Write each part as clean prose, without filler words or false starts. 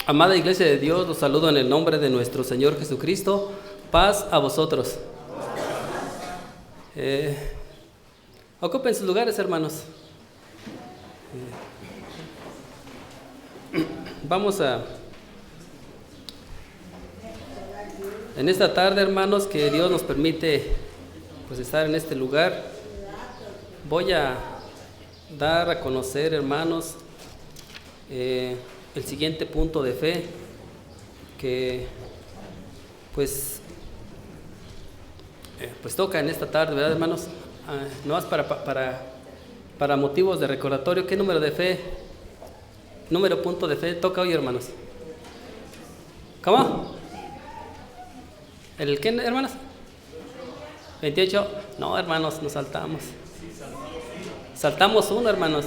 Amada Iglesia de Dios, los saludo en el nombre de nuestro Señor Jesucristo. Paz a vosotros. Ocupen sus lugares, hermanos. Vamos en esta tarde, hermanos, que Dios nos permite pues estar en este lugar. Voy a dar a conocer, hermanos, el siguiente punto de fe que pues toca en esta tarde, ¿verdad, hermanos? No es para motivos de recordatorio. ¿Qué número de fe, punto de fe toca hoy, hermanos? ¿Cómo? ¿El qué, hermanos? 28. No, hermanos, nos saltamos. Saltamos uno, hermanos.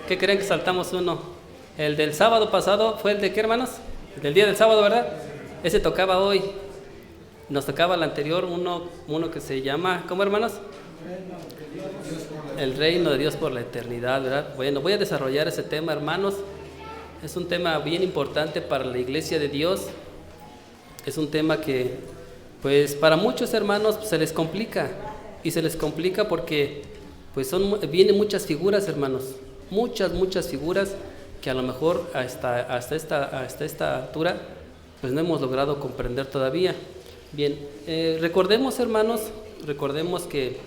¿Qué creen que saltamos uno? El del sábado pasado fue el de qué, hermanos? El del día del sábado, ¿verdad? Ese tocaba hoy. Nos tocaba el anterior, uno que se llama, ¿cómo, hermanos? El reino de Dios por la eternidad, ¿verdad? Bueno, voy a desarrollar ese tema, hermanos. Es un tema bien importante para la Iglesia de Dios. Es un tema que, pues, para muchos hermanos se les complica. Y se les complica porque, pues, vienen muchas figuras, hermanos. Muchas figuras que a lo mejor hasta esta altura pues no hemos logrado comprender todavía. Bien, recordemos, hermanos, que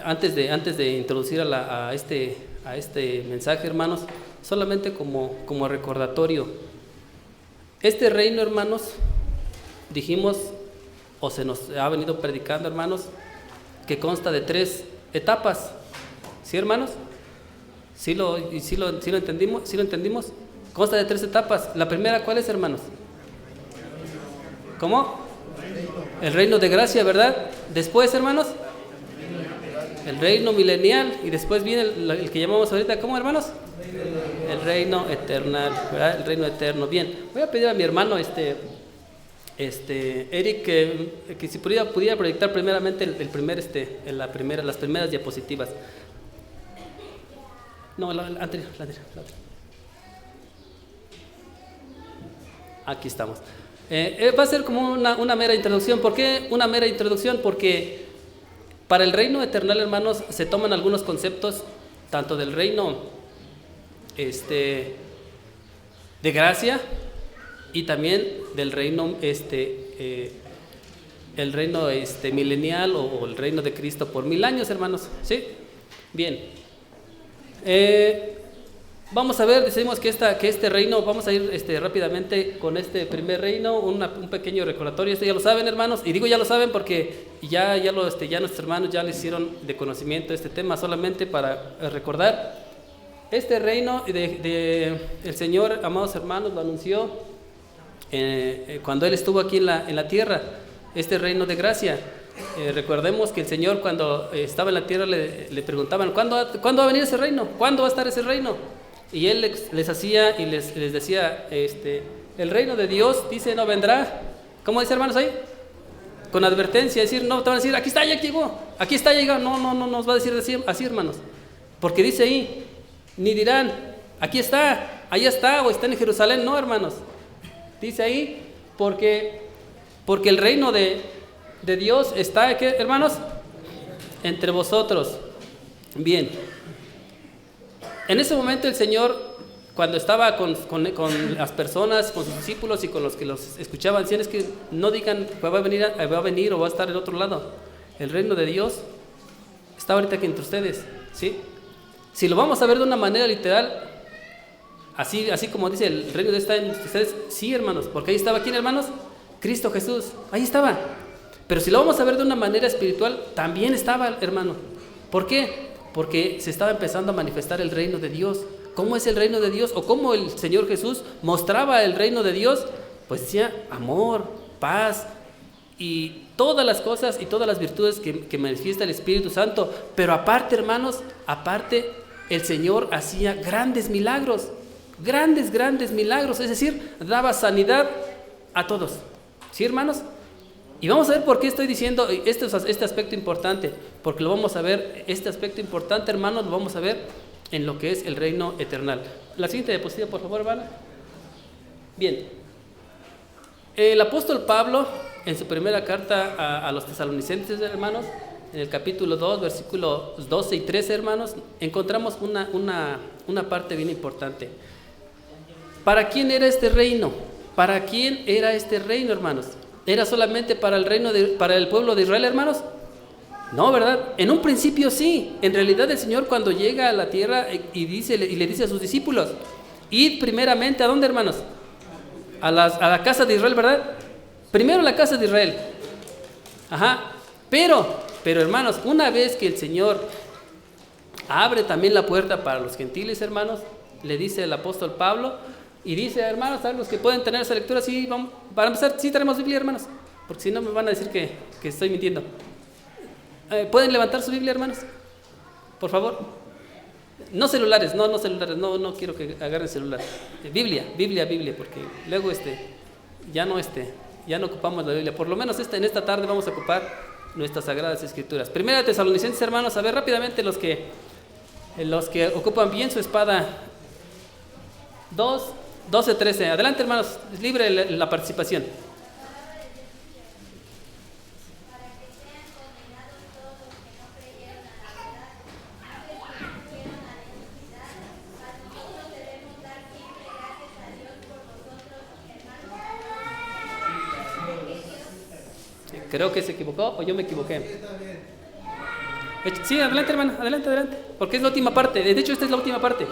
antes de introducir a este mensaje, hermanos, solamente como recordatorio, este reino, hermanos, dijimos, o se nos ha venido predicando, hermanos, que consta de 3 etapas. ¿Sí, hermanos? ¿Sí lo entendimos? Consta de 3 etapas. La primera, ¿cuál es, hermanos? ¿Cómo? El reino de gracia, ¿verdad? Después, hermanos, el reino milenial. Y después viene el que llamamos ahorita, ¿cómo, hermanos? El reino eternal, ¿verdad? El reino eterno. Bien, voy a pedir a mi hermano Eric que si pudiera proyectar primeramente las primeras diapositivas. No, la anterior. Aquí estamos. Va a ser como una mera introducción. ¿Por qué una mera introducción? Porque para el reino eternal, hermanos, se toman algunos conceptos, tanto del reino de gracia y también del reino el reino milenial o el reino de Cristo por 1000 años, hermanos. ¿Sí? Bien. Vamos a ver, decimos que este reino, vamos a ir rápidamente con este primer reino, un pequeño recordatorio. Esto ya lo saben, hermanos, y digo ya lo saben porque ya nuestros hermanos ya le hicieron de conocimiento este tema, solamente para recordar. Este reino el Señor, amados hermanos, lo anunció cuando Él estuvo aquí en la tierra, este reino de gracia. Recordemos que el Señor, cuando estaba en la tierra, le preguntaban, ¿cuándo va a venir ese reino? ¿Cuándo va a estar ese reino? Y Él les hacía y les decía, el reino de Dios, dice, no vendrá. ¿Cómo dice, hermanos, ahí? Con advertencia, decir, no te van a decir, aquí está, ya llegó, aquí está, ya llegó. No nos va a decir así, hermanos. Porque dice ahí, ni dirán, aquí está, allá está, o está en Jerusalén. No, hermanos. Dice ahí, porque el reino de Dios está, ¿qué, hermanos? Entre vosotros. Bien. En ese momento el Señor, cuando estaba con las personas, con sus discípulos y con los que los escuchaban, decían, es que no digan va a venir o va a estar en otro lado. El reino de Dios está ahorita aquí entre ustedes, ¿sí? Si lo vamos a ver de una manera literal, así como dice, el reino de Dios está en ustedes, sí, hermanos, porque ahí estaba, ¿quién, hermanos? Cristo Jesús, ahí estaba. Pero si lo vamos a ver de una manera espiritual, también estaba, hermano. ¿Por qué? Porque se estaba empezando a manifestar el reino de Dios. ¿Cómo es el reino de Dios? ¿O cómo el Señor Jesús mostraba el reino de Dios? Pues decía amor, paz y todas las cosas y todas las virtudes que manifiesta el Espíritu Santo. Pero aparte, hermanos, el Señor hacía grandes milagros. Grandes milagros. Es decir, daba sanidad a todos. ¿Sí, hermanos? Y vamos a ver por qué estoy diciendo este aspecto importante, porque lo vamos a ver, este aspecto importante, hermanos, lo vamos a ver en lo que es el reino eternal. La siguiente diapositiva, por favor, hermano. Bien. El apóstol Pablo, en su primera carta a los tesalonicenses, hermanos, en el capítulo 2, versículos 12 y 13, hermanos, encontramos una parte bien importante. ¿Para quién era este reino? ¿Para quién era este reino, hermanos? ¿Era solamente para para el pueblo de Israel, hermanos? No, ¿verdad? En un principio sí. En realidad el Señor, cuando llega a la tierra y le dice a sus discípulos, id primeramente, ¿a dónde, hermanos? A la casa de Israel, ¿verdad? Primero la casa de Israel. Ajá. Pero hermanos, una vez que el Señor abre también la puerta para los gentiles, hermanos, le dice el apóstol Pablo, y dice, hermanos, a los que pueden tener esa lectura, sí, vamos, para empezar, sí tenemos Biblia, hermanos, porque si no me van a decir que estoy mintiendo. ¿Pueden levantar su Biblia, hermanos? Por favor. No celulares, no celulares, no quiero que agarren celular. Biblia, porque luego ya no ocupamos la Biblia. Por lo menos en esta tarde vamos a ocupar nuestras sagradas escrituras. Primera de Tesalonicenses, hermanos, a ver rápidamente los que ocupan bien su espada. 12:13. Adelante, hermanos, es libre la participación. Creo que se equivocó o yo me equivoqué. Sí, adelante, hermano, adelante, porque es la última parte. De hecho, esta es la última parte.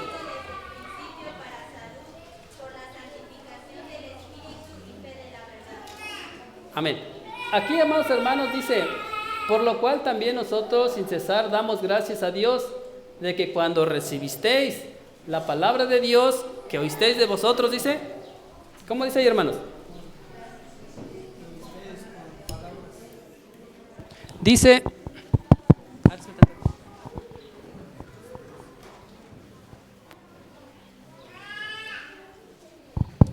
Amén. Aquí, amados hermanos, dice, por lo cual también nosotros sin cesar damos gracias a Dios de que cuando recibisteis la palabra de Dios, que oísteis de vosotros, dice, ¿cómo dice ahí, hermanos? Dice,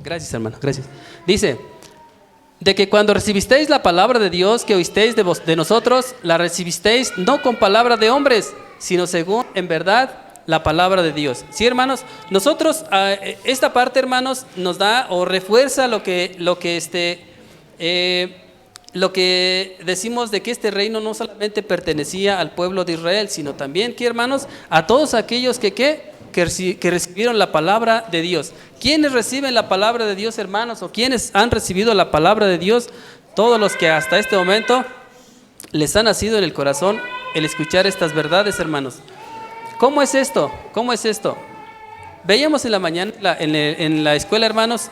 gracias, hermano, gracias. Dice, de que cuando recibisteis la palabra de Dios que oísteis de nosotros, la recibisteis no con palabra de hombres, sino según en verdad la palabra de Dios. Sí, hermanos, nosotros, esta parte, hermanos, nos da o refuerza lo que decimos de que este reino no solamente pertenecía al pueblo de Israel, sino también, ¿qué, hermanos? A todos aquellos que recibieron la palabra de Dios. ¿Quiénes reciben la palabra de Dios, hermanos? ¿O quiénes han recibido la palabra de Dios? Todos los que hasta este momento les ha nacido en el corazón el escuchar estas verdades, hermanos. ¿Cómo es esto? ¿Cómo es esto? Veíamos en la mañana en la escuela, hermanos,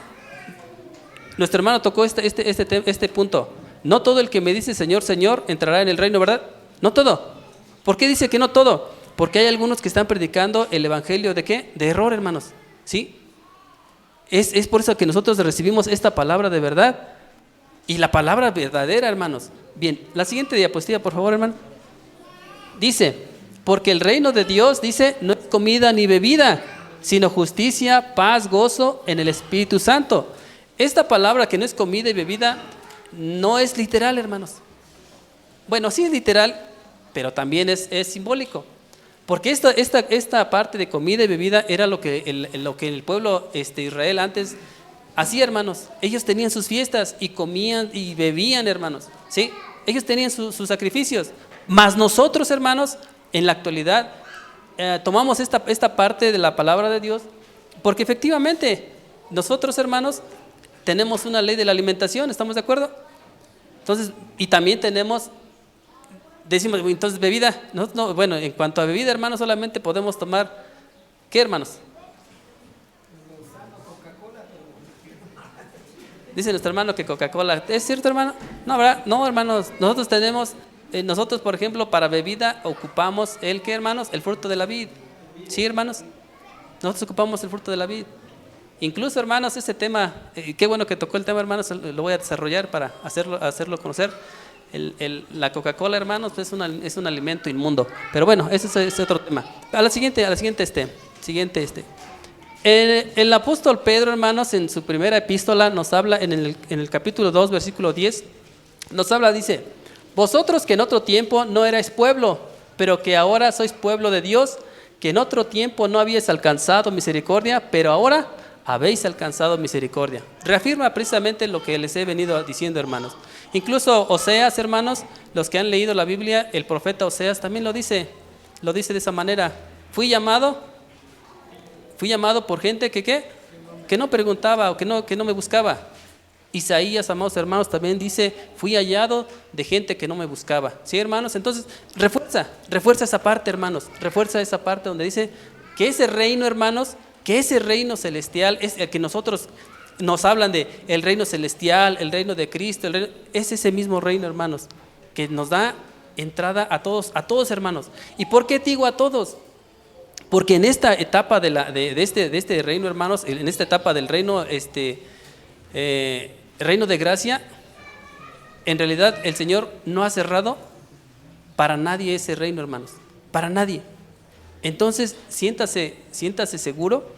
nuestro hermano tocó este punto. No todo el que me dice Señor, Señor entrará en el reino, ¿verdad? No todo. ¿Por qué dice que no todo? Porque hay algunos que están predicando el evangelio ¿de qué? De error, hermanos. ¿Sí? Es por eso que nosotros recibimos esta palabra de verdad y la palabra verdadera, hermanos. Bien, la siguiente diapositiva, por favor, hermano. Dice, porque el reino de Dios, dice, no es comida ni bebida, sino justicia, paz, gozo en el Espíritu Santo. Esta palabra que no es comida y bebida no es literal, hermanos. Bueno, sí es literal, pero también es simbólico. Porque esta parte de comida y bebida era lo que el pueblo Israel antes hacía, hermanos. Ellos tenían sus fiestas y comían y bebían, hermanos. ¿Sí? Ellos tenían sus sacrificios. Mas nosotros, hermanos, en la actualidad tomamos esta parte de la palabra de Dios porque efectivamente nosotros, hermanos, tenemos una ley de la alimentación, ¿estamos de acuerdo? Entonces, y también decimos, entonces bebida, no, bueno, en cuanto a bebida, hermanos, solamente podemos tomar, ¿qué, hermanos? Dice nuestro hermano que Coca-Cola, ¿es cierto, hermano? No, ¿verdad? No, hermanos, nosotros, por ejemplo, para bebida ocupamos ¿qué, hermanos? El fruto de la vid. ¿Sí, hermanos? Nosotros ocupamos el fruto de la vid. Incluso, hermanos, ese tema, qué bueno que tocó el tema, hermanos, lo voy a desarrollar para hacerlo conocer. La Coca-Cola, hermanos, es un alimento inmundo. Pero bueno, ese es otro tema. A la siguiente. El apóstol Pedro, hermanos, en su primera epístola nos habla en el capítulo 2, versículo 10, nos habla, dice, vosotros que en otro tiempo no erais pueblo, pero que ahora sois pueblo de Dios, que en otro tiempo no habíais alcanzado misericordia, pero ahora habéis alcanzado misericordia. Reafirma precisamente lo que les he venido diciendo, hermanos. Incluso Oseas, hermanos, los que han leído la Biblia, el profeta Oseas también lo dice de esa manera. Fui llamado por gente que no preguntaba o que no me buscaba. Isaías, amados hermanos, también dice, fui hallado de gente que no me buscaba. ¿Sí, hermanos? Entonces, refuerza esa parte, hermanos. Refuerza esa parte donde dice que ese reino, hermanos, que ese reino celestial es el que nosotros nos hablan de el reino celestial, el reino de Cristo, es ese mismo reino, hermanos, que nos da entrada a todos, hermanos. ¿Y por qué digo a todos? Porque en esta etapa de este reino, hermanos, en esta etapa del reino, reino de gracia, en realidad el Señor no ha cerrado para nadie ese reino, hermanos, para nadie. Entonces, siéntase seguro,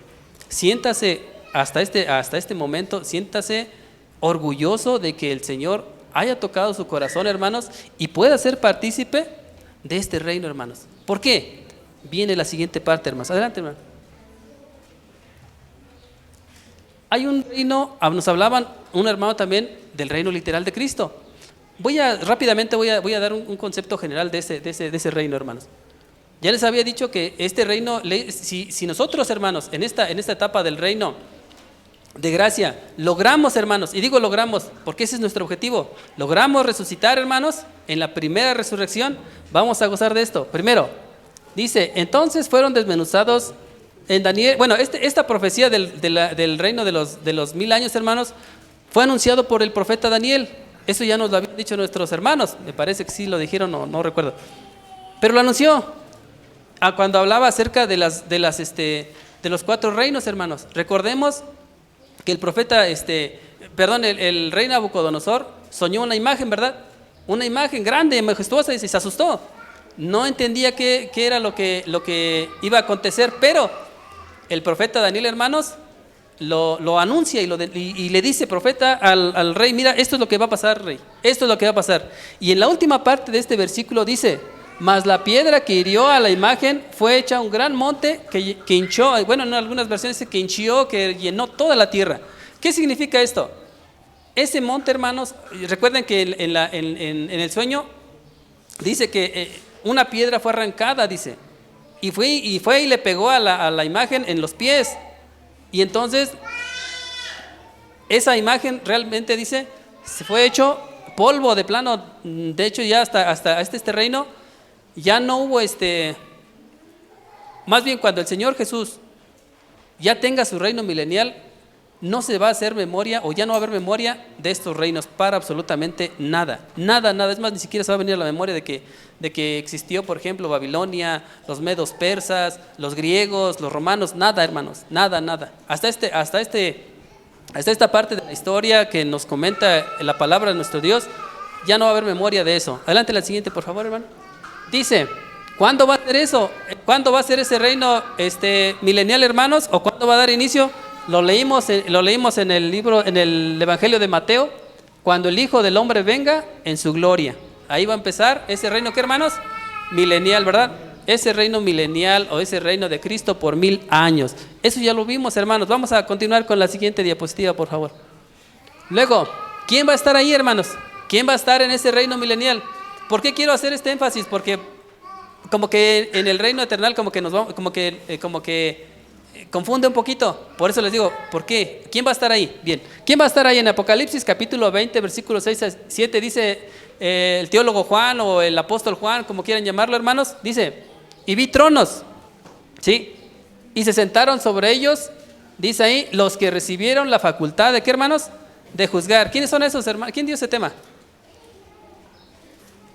siéntase hasta este momento, siéntase orgulloso de que el Señor haya tocado su corazón, hermanos, y pueda ser partícipe de este reino, hermanos. ¿Por qué? Viene la siguiente parte, hermanos. Adelante, hermano. Hay un reino, nos hablaban un hermano también del reino literal de Cristo. Rápidamente voy a dar un concepto general de ese reino, hermanos. Ya les había dicho que este reino, si nosotros, hermanos, en esta etapa del reino de gracia, logramos, hermanos, y digo logramos porque ese es nuestro objetivo, logramos resucitar, hermanos, en la primera resurrección, vamos a gozar de esto. Primero, dice, entonces fueron desmenuzados en Daniel. Bueno, esta profecía del reino de los 1000 años, hermanos, fue anunciado por el profeta Daniel. Eso ya nos lo habían dicho nuestros hermanos, me parece que sí lo dijeron, no recuerdo, pero lo anunció cuando hablaba acerca de los 4 reinos, hermanos. Recordemos que el profeta, el rey Nabucodonosor soñó una imagen, ¿verdad? Una imagen grande, majestuosa, y se asustó. No entendía qué era lo que iba a acontecer, pero el profeta Daniel, hermanos, lo anuncia y le dice, profeta, al rey, mira, esto es lo que va a pasar, rey, esto es lo que va a pasar. Y en la última parte de este versículo dice, mas la piedra que hirió a la imagen fue hecha un gran monte que hinchó, bueno, en algunas versiones dice que hinchió, que llenó toda la tierra. ¿Qué significa esto? Ese monte, hermanos, recuerden que en el sueño dice que una piedra fue arrancada, dice, y fue y le pegó a la imagen en los pies. Y entonces esa imagen realmente, dice, se fue hecho polvo de plano. De hecho, ya hasta este reino ya no hubo más bien cuando el Señor Jesús ya tenga su reino milenial, no se va a hacer memoria, o ya no va a haber memoria de estos reinos para absolutamente nada. Es más, ni siquiera se va a venir a la memoria de que existió, por ejemplo, Babilonia, los medos persas, los griegos, los romanos, nada, hermanos, nada. Hasta esta parte de la historia que nos comenta la palabra de nuestro Dios, ya no va a haber memoria de eso. Adelante la siguiente, por favor, hermano. Dice, ¿cuándo va a ser eso? ¿Cuándo va a ser ese reino milenial, hermanos? ¿O cuándo va a dar inicio? Lo leímos en el libro, en el Evangelio de Mateo, cuando el Hijo del Hombre venga en su gloria. Ahí va a empezar ese reino, ¿qué, hermanos? Milenial, ¿verdad? Ese reino milenial o ese reino de Cristo por 1000 años. Eso ya lo vimos, hermanos. Vamos a continuar con la siguiente diapositiva, por favor. Luego, ¿quién va a estar ahí, hermanos? ¿Quién va a estar en ese reino milenial? ¿Por qué quiero hacer este énfasis? Porque como que en el reino eternal como que confunde un poquito. Por eso les digo, ¿por qué? ¿Quién va a estar ahí? Bien, ¿quién va a estar ahí? En Apocalipsis capítulo 20, versículos 6 a 7 dice el teólogo Juan o el apóstol Juan, como quieran llamarlo, hermanos, dice, y vi tronos, ¿sí? Y se sentaron sobre ellos, dice ahí, los que recibieron la facultad de, ¿qué, hermanos? De juzgar. ¿Quiénes son esos, hermanos? ¿Quién dio ese tema?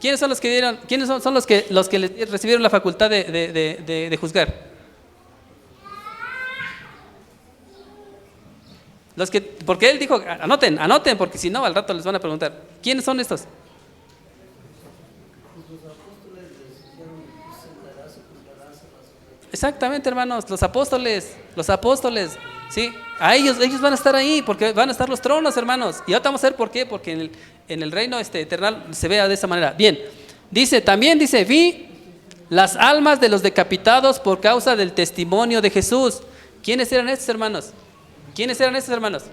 ¿Quiénes son los que dieron? ¿Quiénes son los que recibieron la facultad de juzgar? Porque él dijo, anoten, porque si no al rato les van a preguntar, ¿quiénes son estos? Exactamente, hermanos, los apóstoles, ¿sí? A ellos van a estar ahí, porque van a estar los tronos, hermanos. Y ahora vamos a ver por qué, porque en el reino eternal se vea de esa manera. Bien, también dice, vi las almas de los decapitados por causa del testimonio de Jesús. ¿Quiénes eran estos hermanos? ¿Quiénes eran estos hermanos?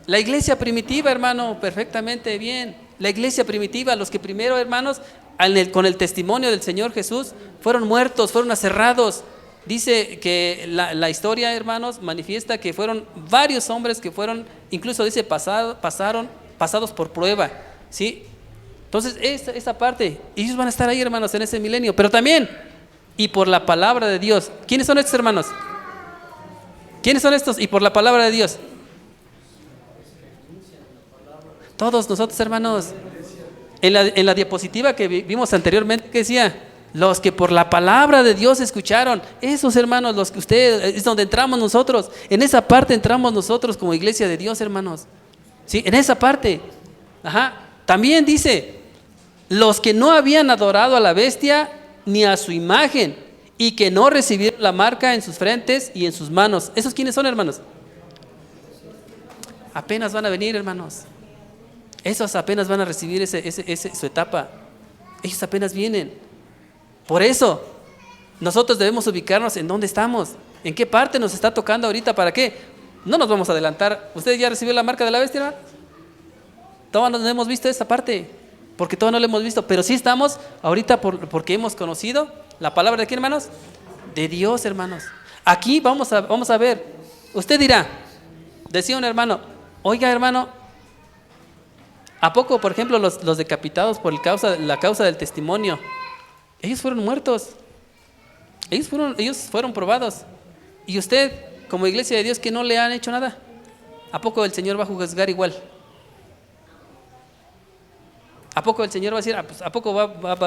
La iglesia primitiva, hermano, perfectamente bien. La iglesia primitiva, los que primero, hermanos, con el testimonio del Señor Jesús, fueron muertos, fueron aserrados. Dice que la historia, hermanos, manifiesta que fueron varios hombres que fueron, incluso dice, pasados por prueba, ¿sí? Entonces, esa parte, ellos van a estar ahí, hermanos, en ese milenio, pero también, y por la palabra de Dios. ¿Quiénes son estos, hermanos? ¿Quiénes son estos? Y por la palabra de Dios. Todos nosotros, hermanos. En la diapositiva que vimos anteriormente, que decía, los que por la palabra de Dios escucharon, esos hermanos, los que ustedes, es donde entramos nosotros, en esa parte entramos nosotros como iglesia de Dios, hermanos, ¿sí? En esa parte, también dice, los que no habían adorado a la bestia ni a su imagen y que no recibieron la marca en sus frentes y en sus manos. ¿Esos quiénes son, hermanos? Apenas van a venir, hermanos. Esos apenas van a recibir su etapa. Ellos apenas vienen. Por eso, nosotros debemos ubicarnos en dónde estamos, en qué parte nos está tocando ahorita, ¿para qué? No nos vamos a adelantar. ¿Usted ya recibió la marca de la bestia, hermano? Todavía no hemos visto esa parte, porque todavía no la hemos visto, pero sí estamos ahorita porque hemos conocido la palabra de quién, hermanos, de Dios, hermanos. Aquí vamos a ver. Usted dirá, decía un hermano, oiga, hermano, ¿a poco, por ejemplo, los decapitados por la causa del testimonio, ellos fueron muertos? Ellos fueron probados. Y usted, como iglesia de Dios, que no le han hecho nada, ¿a poco el Señor va a juzgar igual? ¿A poco el Señor va a decir, pues, ¿a poco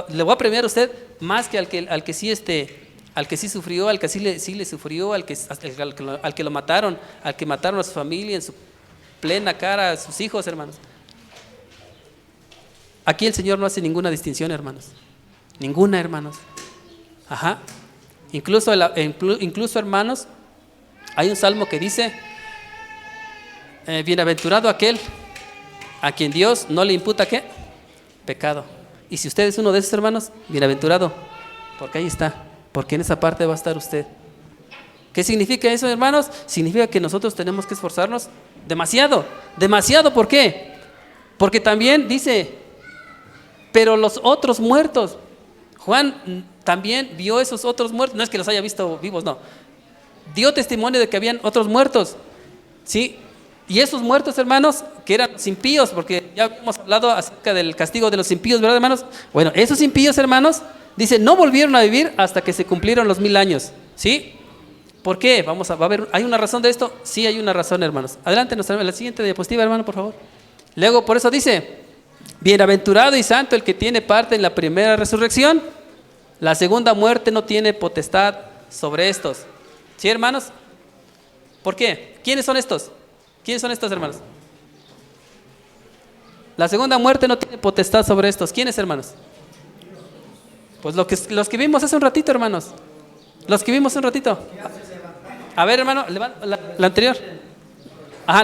le va a premiar a usted más que al que sí sufrió, al que sí le sufrió, al que lo mataron, al que mataron a su familia en su plena cara, a sus hijos, hermanos? Aquí el Señor no hace ninguna distinción, hermanos. Ninguna, hermanos. Incluso, hermanos, hay un salmo que dice, bienaventurado aquel a quien Dios no le imputa, ¿qué? Pecado. Y si usted es uno de esos, hermanos, bienaventurado, porque ahí está, porque en esa parte va a estar usted. ¿Qué significa eso, hermanos? Significa que nosotros tenemos que esforzarnos demasiado. Demasiado, ¿por qué? Porque también dice, pero los otros muertos, Juan también vio esos otros muertos, no es que los haya visto vivos, no, dio testimonio de que habían otros muertos, ¿sí? Y esos muertos, hermanos, que eran los impíos, porque ya hemos hablado acerca del castigo de los impíos, ¿verdad, hermanos? Bueno, esos impíos, hermanos, dice, no volvieron a vivir hasta que se cumplieron los 1000 años, ¿sí? ¿Por qué? ¿Hay una razón de esto? Sí, hay una razón, hermanos. Adelante, la siguiente diapositiva, hermano, por favor. Luego, por eso dice, bienaventurado y santo el que tiene parte en la primera resurrección, la segunda muerte no tiene potestad sobre estos. ¿Sí, hermanos? ¿Por qué? ¿Quiénes son estos? ¿Quiénes son estos, hermanos? La segunda muerte no tiene potestad sobre estos. ¿Quiénes, hermanos? Pues los que vimos hace un ratito, hermanos. Los que vimos hace un ratito. A ver, hermano, la anterior.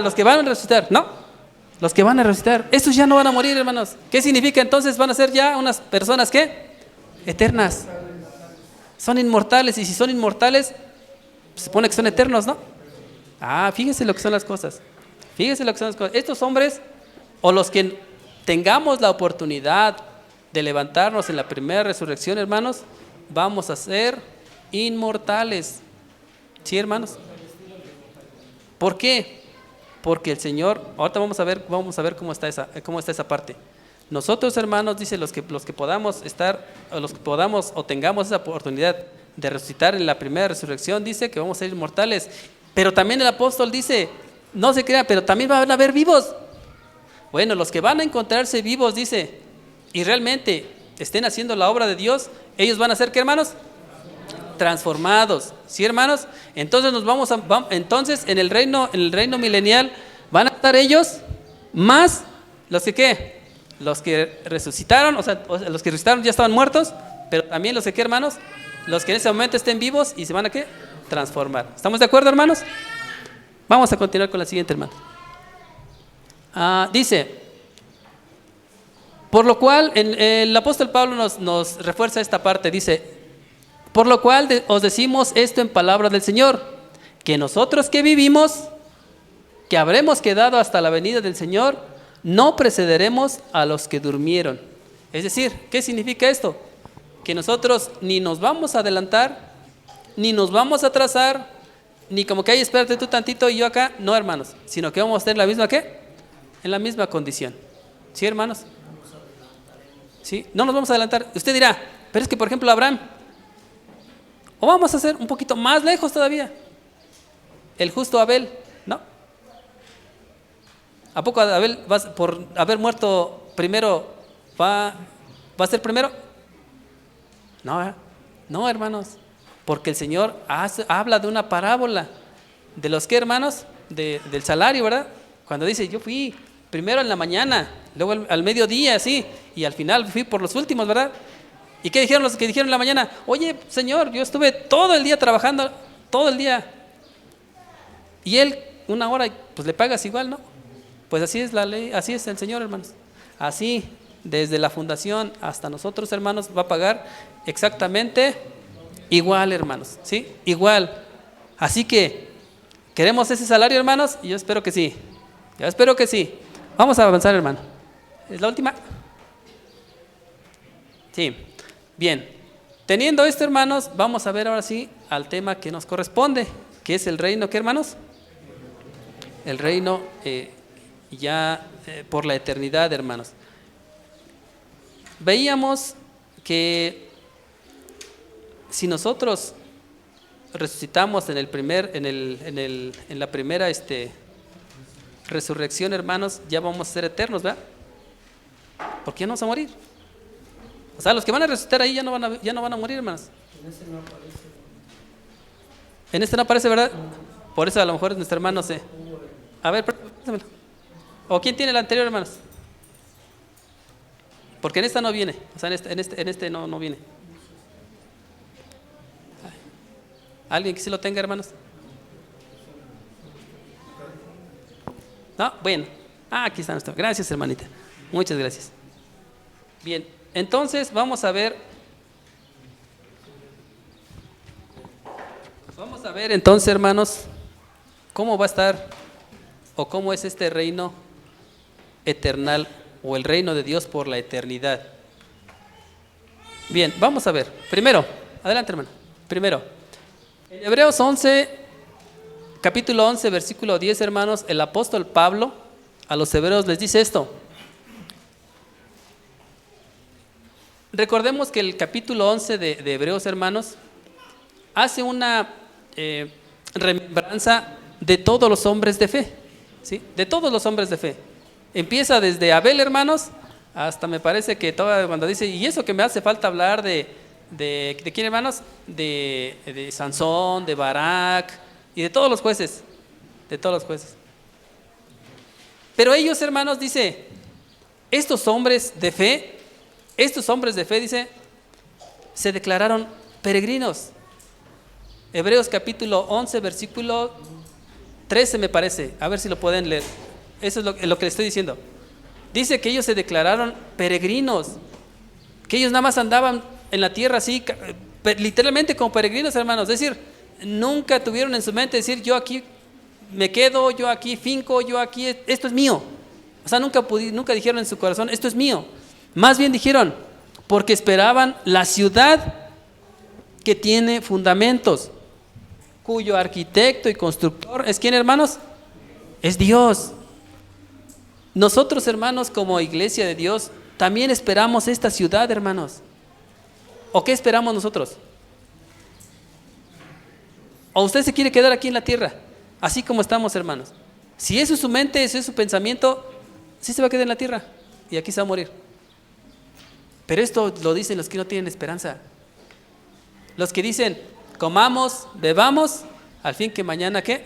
Los que van a resucitar, ¿no? Los que van a resucitar, estos ya no van a morir, hermanos. ¿Qué significa entonces? Van a ser ya unas personas, ¿qué? Eternas. Son inmortales, y si son inmortales, se supone que son eternos, ¿no? Fíjese lo que son las cosas. Fíjese lo que son las cosas. Estos hombres, o los que tengamos la oportunidad de levantarnos en la primera resurrección, hermanos, vamos a ser inmortales. ¿Sí, hermanos? ¿Por qué? Porque el Señor, ahorita vamos a ver cómo está esa parte. Nosotros, hermanos, dice, los que podamos estar, o los que podamos o tengamos esa oportunidad de resucitar en la primera resurrección, dice que vamos a ser inmortales. Pero también el apóstol dice, no se crea, pero también van a haber vivos. Bueno, los que van a encontrarse vivos, dice, y realmente estén haciendo la obra de Dios, ellos van a ser, ¿qué, hermanos? Transformados. ¿Sí, hermanos? Entonces entonces en el reino milenial van a estar ellos más los que ¿qué? Los que resucitaron, o sea, los que resucitaron ya estaban muertos, pero también los que ¿qué, hermanos? Los que en ese momento estén vivos y se van a ¿qué? Transformar. ¿Estamos de acuerdo, hermanos? Vamos a continuar con la siguiente, hermano. Dice, Por lo cual, el apóstol Pablo nos refuerza esta parte, dice, por lo cual os decimos esto en palabra del Señor, que nosotros que vivimos, que habremos quedado hasta la venida del Señor, no precederemos a los que durmieron. Es decir, ¿qué significa esto? Que nosotros ni nos vamos a adelantar, ni nos vamos a atrasar, ni como que ahí espérate tú tantito y yo acá, no, hermanos, sino que vamos a estar en la misma ¿qué? En la misma condición. ¿Sí, hermanos? ¿Sí? No nos vamos a adelantar. Usted dirá, pero es que por ejemplo Abraham, o vamos a hacer un poquito más lejos todavía, el justo Abel, ¿no? ¿A poco Abel por haber muerto primero va a ser primero? No, no, hermanos, porque el Señor habla de una parábola de los que, hermanos, del salario, ¿verdad? Cuando dice, yo fui primero en la mañana, luego al mediodía, sí, y al final fui por los últimos, ¿verdad? ¿Y qué dijeron los que dijeron en la mañana? Oye, Señor, yo estuve todo el día trabajando, todo el día, y Él una hora, pues le pagas igual, ¿no? Pues así es la ley, así es el Señor, hermanos. Así, desde la fundación hasta nosotros, hermanos, va a pagar exactamente igual, hermanos, ¿sí? Igual. Así que, ¿queremos ese salario, hermanos? Yo espero que sí. Yo espero que sí. Vamos a avanzar, hermano. ¿Es la última? Sí. Bien. Teniendo esto, hermanos, vamos a ver ahora sí al tema que nos corresponde, que es el reino, ¿qué, hermanos? El reino por la eternidad, hermanos. Veíamos que si nosotros resucitamos en la primera resurrección, hermanos, ya vamos a ser eternos, ¿verdad? ¿Por qué ya no vamos a morir? O sea, los que van a resucitar ahí ya no van a morir, hermanos. En este no aparece. En este no aparece, ¿verdad? Por eso a lo mejor nuestro hermano se... A ver, pásamelo. ¿O quién tiene el anterior, hermanos? Porque en esta no viene. O sea, en este no viene. ¿Alguien que sí lo tenga, hermanos? No, bueno. Aquí está nuestro. Gracias, hermanita. Muchas gracias. Bien, entonces vamos a ver entonces, hermanos, cómo va a estar o cómo es este reino eternal o el reino de Dios por la eternidad. Bien, vamos a ver. Primero, adelante, hermano. Primero, en Hebreos 11, capítulo 11, versículo 10, hermanos, el apóstol Pablo a los hebreos les dice esto. Recordemos que el capítulo 11 de Hebreos, hermanos, hace una remembranza de todos los hombres de fe, ¿sí? De todos los hombres de fe. Empieza desde Abel, hermanos, hasta me parece que cuando dice, y eso que me hace falta hablar ¿de quién, hermanos? De Sansón, de Barak y de todos los jueces, Pero ellos, hermanos, dice, estos hombres de fe, dice, se declararon peregrinos. Hebreos capítulo 11, versículo 13 me parece, a ver si lo pueden leer. Eso es lo que les estoy diciendo. Dice que ellos se declararon peregrinos, que ellos nada más andaban en la tierra así, literalmente como peregrinos, hermanos. Es decir, nunca tuvieron en su mente decir, yo aquí me quedo, yo aquí finco, yo aquí, esto es mío. O sea, nunca dijeron en su corazón, esto es mío. Más bien dijeron, porque esperaban la ciudad que tiene fundamentos, cuyo arquitecto y constructor es ¿quién, hermanos? Es Dios. Nosotros, hermanos, como iglesia de Dios, también esperamos esta ciudad, hermanos. ¿O qué esperamos nosotros? ¿O usted se quiere quedar aquí en la tierra, así como estamos, hermanos? Si eso es su mente, si es su pensamiento, sí se va a quedar en la tierra y aquí se va a morir. Pero esto lo dicen los que no tienen esperanza. Los que dicen, comamos, bebamos, al fin que mañana, ¿qué?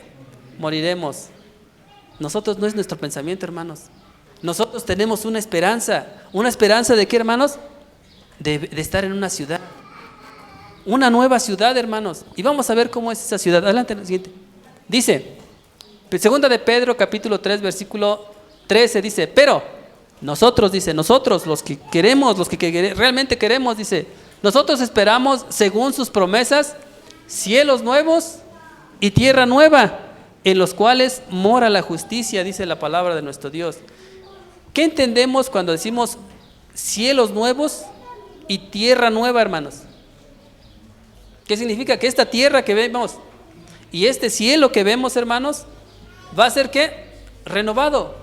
Moriremos. Nosotros no es nuestro pensamiento, hermanos. Nosotros tenemos una esperanza de qué, hermanos? De estar en una ciudad, una nueva ciudad, hermanos. Y vamos a ver cómo es esa ciudad. Adelante, lo siguiente. Dice, segunda de Pedro, capítulo 3, versículo 13, dice, pero Nosotros, dice, nosotros los que queremos, realmente queremos, dice, nosotros esperamos según sus promesas cielos nuevos y tierra nueva, en los cuales mora la justicia, dice la palabra de nuestro Dios. ¿Qué entendemos cuando decimos cielos nuevos y tierra nueva, hermanos? ¿Qué significa? Que esta tierra que vemos y este cielo que vemos, hermanos, va a ser ¿qué? Renovado.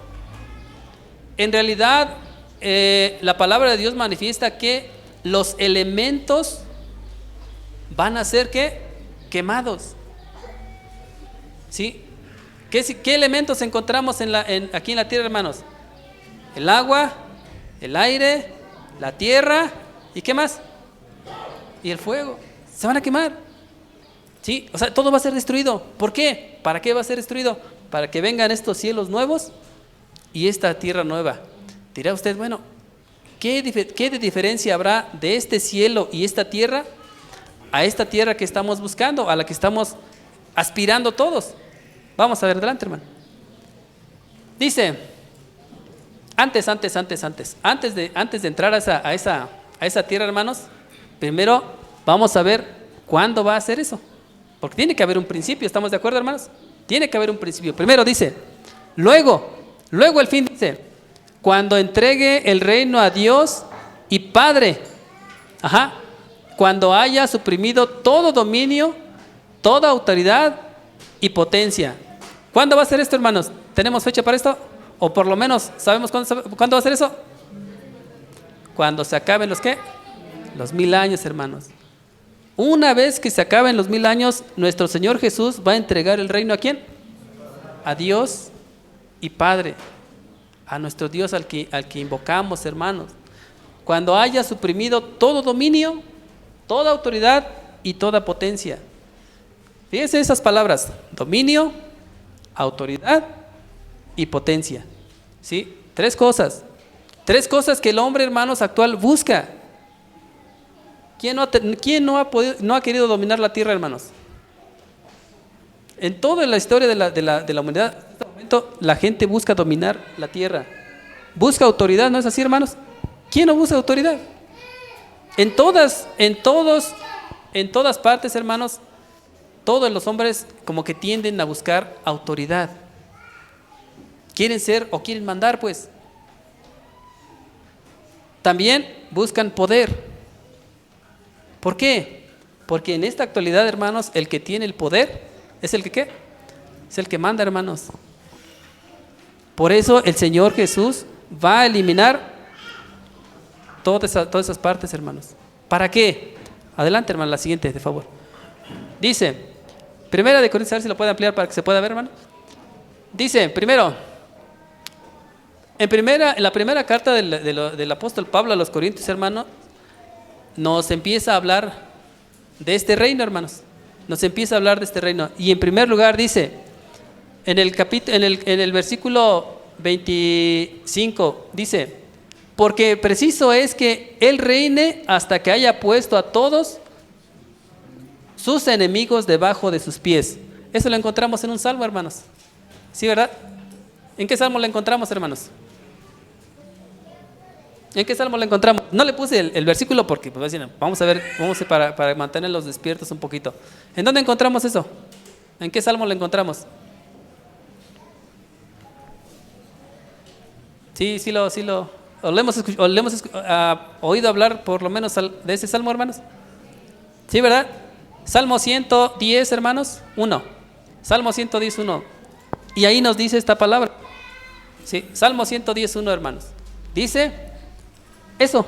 En realidad, la palabra de Dios manifiesta que los elementos van a ser ¿qué? Quemados. ¿Sí? ¿Qué elementos encontramos aquí en la tierra, hermanos? El agua, el aire, la tierra, ¿y qué más? Y el fuego. Se van a quemar. ¿Sí? O sea, todo va a ser destruido. ¿Por qué? ¿Para qué va a ser destruido? Para que vengan estos cielos nuevos y esta tierra nueva. Dirá usted, bueno, ¿qué de diferencia habrá de este cielo y esta tierra a esta tierra que estamos buscando, a la que estamos aspirando todos? Vamos a ver adelante, hermano. Dice, antes de entrar a esa tierra, hermanos, primero vamos a ver cuándo va a ser eso. Porque tiene que haber un principio, ¿estamos de acuerdo, hermanos? Tiene que haber un principio. Primero dice, luego el fin dice, cuando entregue el reino a Dios y Padre, cuando haya suprimido todo dominio, toda autoridad y potencia. ¿Cuándo va a ser esto, hermanos? ¿Tenemos fecha para esto? O por lo menos sabemos cuándo va a ser eso. Cuando se acaben los ¿qué? Los 1000 años, hermanos. Una vez que se acaben los 1000 años, nuestro Señor Jesús va a entregar el reino ¿a quién? A Dios y Padre, a nuestro Dios al que invocamos, hermanos. Cuando haya suprimido todo dominio, toda autoridad y toda potencia. Fíjense esas palabras: dominio, autoridad y potencia. ¿Sí? Tres cosas que el hombre, hermanos, actual busca. ¿Quién no ha querido dominar la tierra, hermanos? En toda la historia de la humanidad, en este momento, la gente busca dominar la tierra. Busca autoridad, ¿no es así, hermanos? ¿Quién no busca autoridad? En todas partes, hermanos, todos los hombres como que tienden a buscar autoridad. Quieren ser o quieren mandar, pues. También buscan poder. ¿Por qué? Porque en esta actualidad, hermanos, el que tiene el poder es el que ¿qué? Es el que manda, hermanos. Por eso el Señor Jesús va a eliminar todas esas partes, hermanos. ¿Para qué? Adelante, hermano, la siguiente, de favor. Dice, Primera de Corintios, a ver si lo puede ampliar para que se pueda ver, hermano. Dice, primero, en la primera carta del apóstol Pablo a los Corintios, hermano, nos empieza a hablar de este reino, hermanos. Nos empieza a hablar de este reino. Y en primer lugar dice, en el versículo 25, dice, porque preciso es que Él reine hasta que haya puesto a todos sus enemigos debajo de sus pies. Eso lo encontramos en un salmo, hermanos. ¿Sí, verdad? ¿En qué salmo lo encontramos, hermanos? ¿En qué salmo lo encontramos? No le puse el versículo porque pues, vamos a ver para mantenerlos despiertos un poquito. ¿En dónde encontramos eso? ¿En qué salmo lo encontramos? Sí, ¿O le hemos oído hablar por lo menos de ese salmo, hermanos? ¿Sí, verdad? Salmo 110, hermanos, 1. Salmo 110, 1. Y ahí nos dice esta palabra. Sí, Salmo 110, 1, hermanos. Dice eso.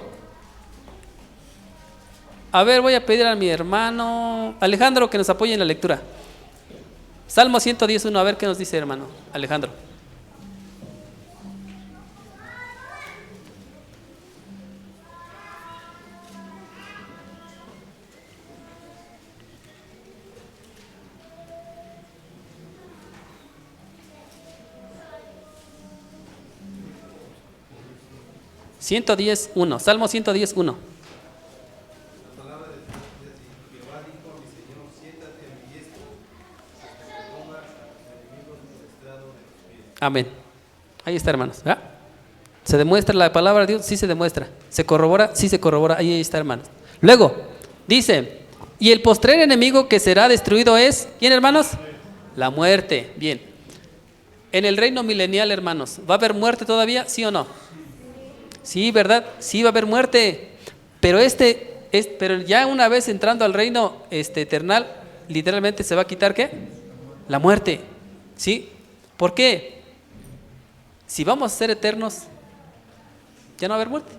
A ver, voy a pedir a mi hermano Alejandro que nos apoye en la lectura. Salmo 110, 1, a ver qué nos dice, hermano Alejandro. Salmo 110, 1. La palabra de Dios dice así: Jehová dijo a mi Señor, siéntate a mi diestra, hasta que ponga a tus enemigos por estrado de tus pies. Amén. Ahí está, hermanos. ¿Verdad? ¿Se demuestra la palabra de Dios? Sí se demuestra. ¿Se corrobora? Sí se corrobora. Ahí está, hermanos. Luego, dice, y el postrer enemigo que será destruido es, ¿quién, hermanos? La muerte. Bien. En el reino milenial, hermanos, ¿va a haber muerte todavía? ¿Sí o no? Sí, ¿verdad? Sí va a haber muerte. Pero pero ya una vez entrando al reino eternal, literalmente se va a quitar, ¿qué? La muerte. ¿Sí? ¿Por qué? Si vamos a ser eternos, ya no va a haber muerte.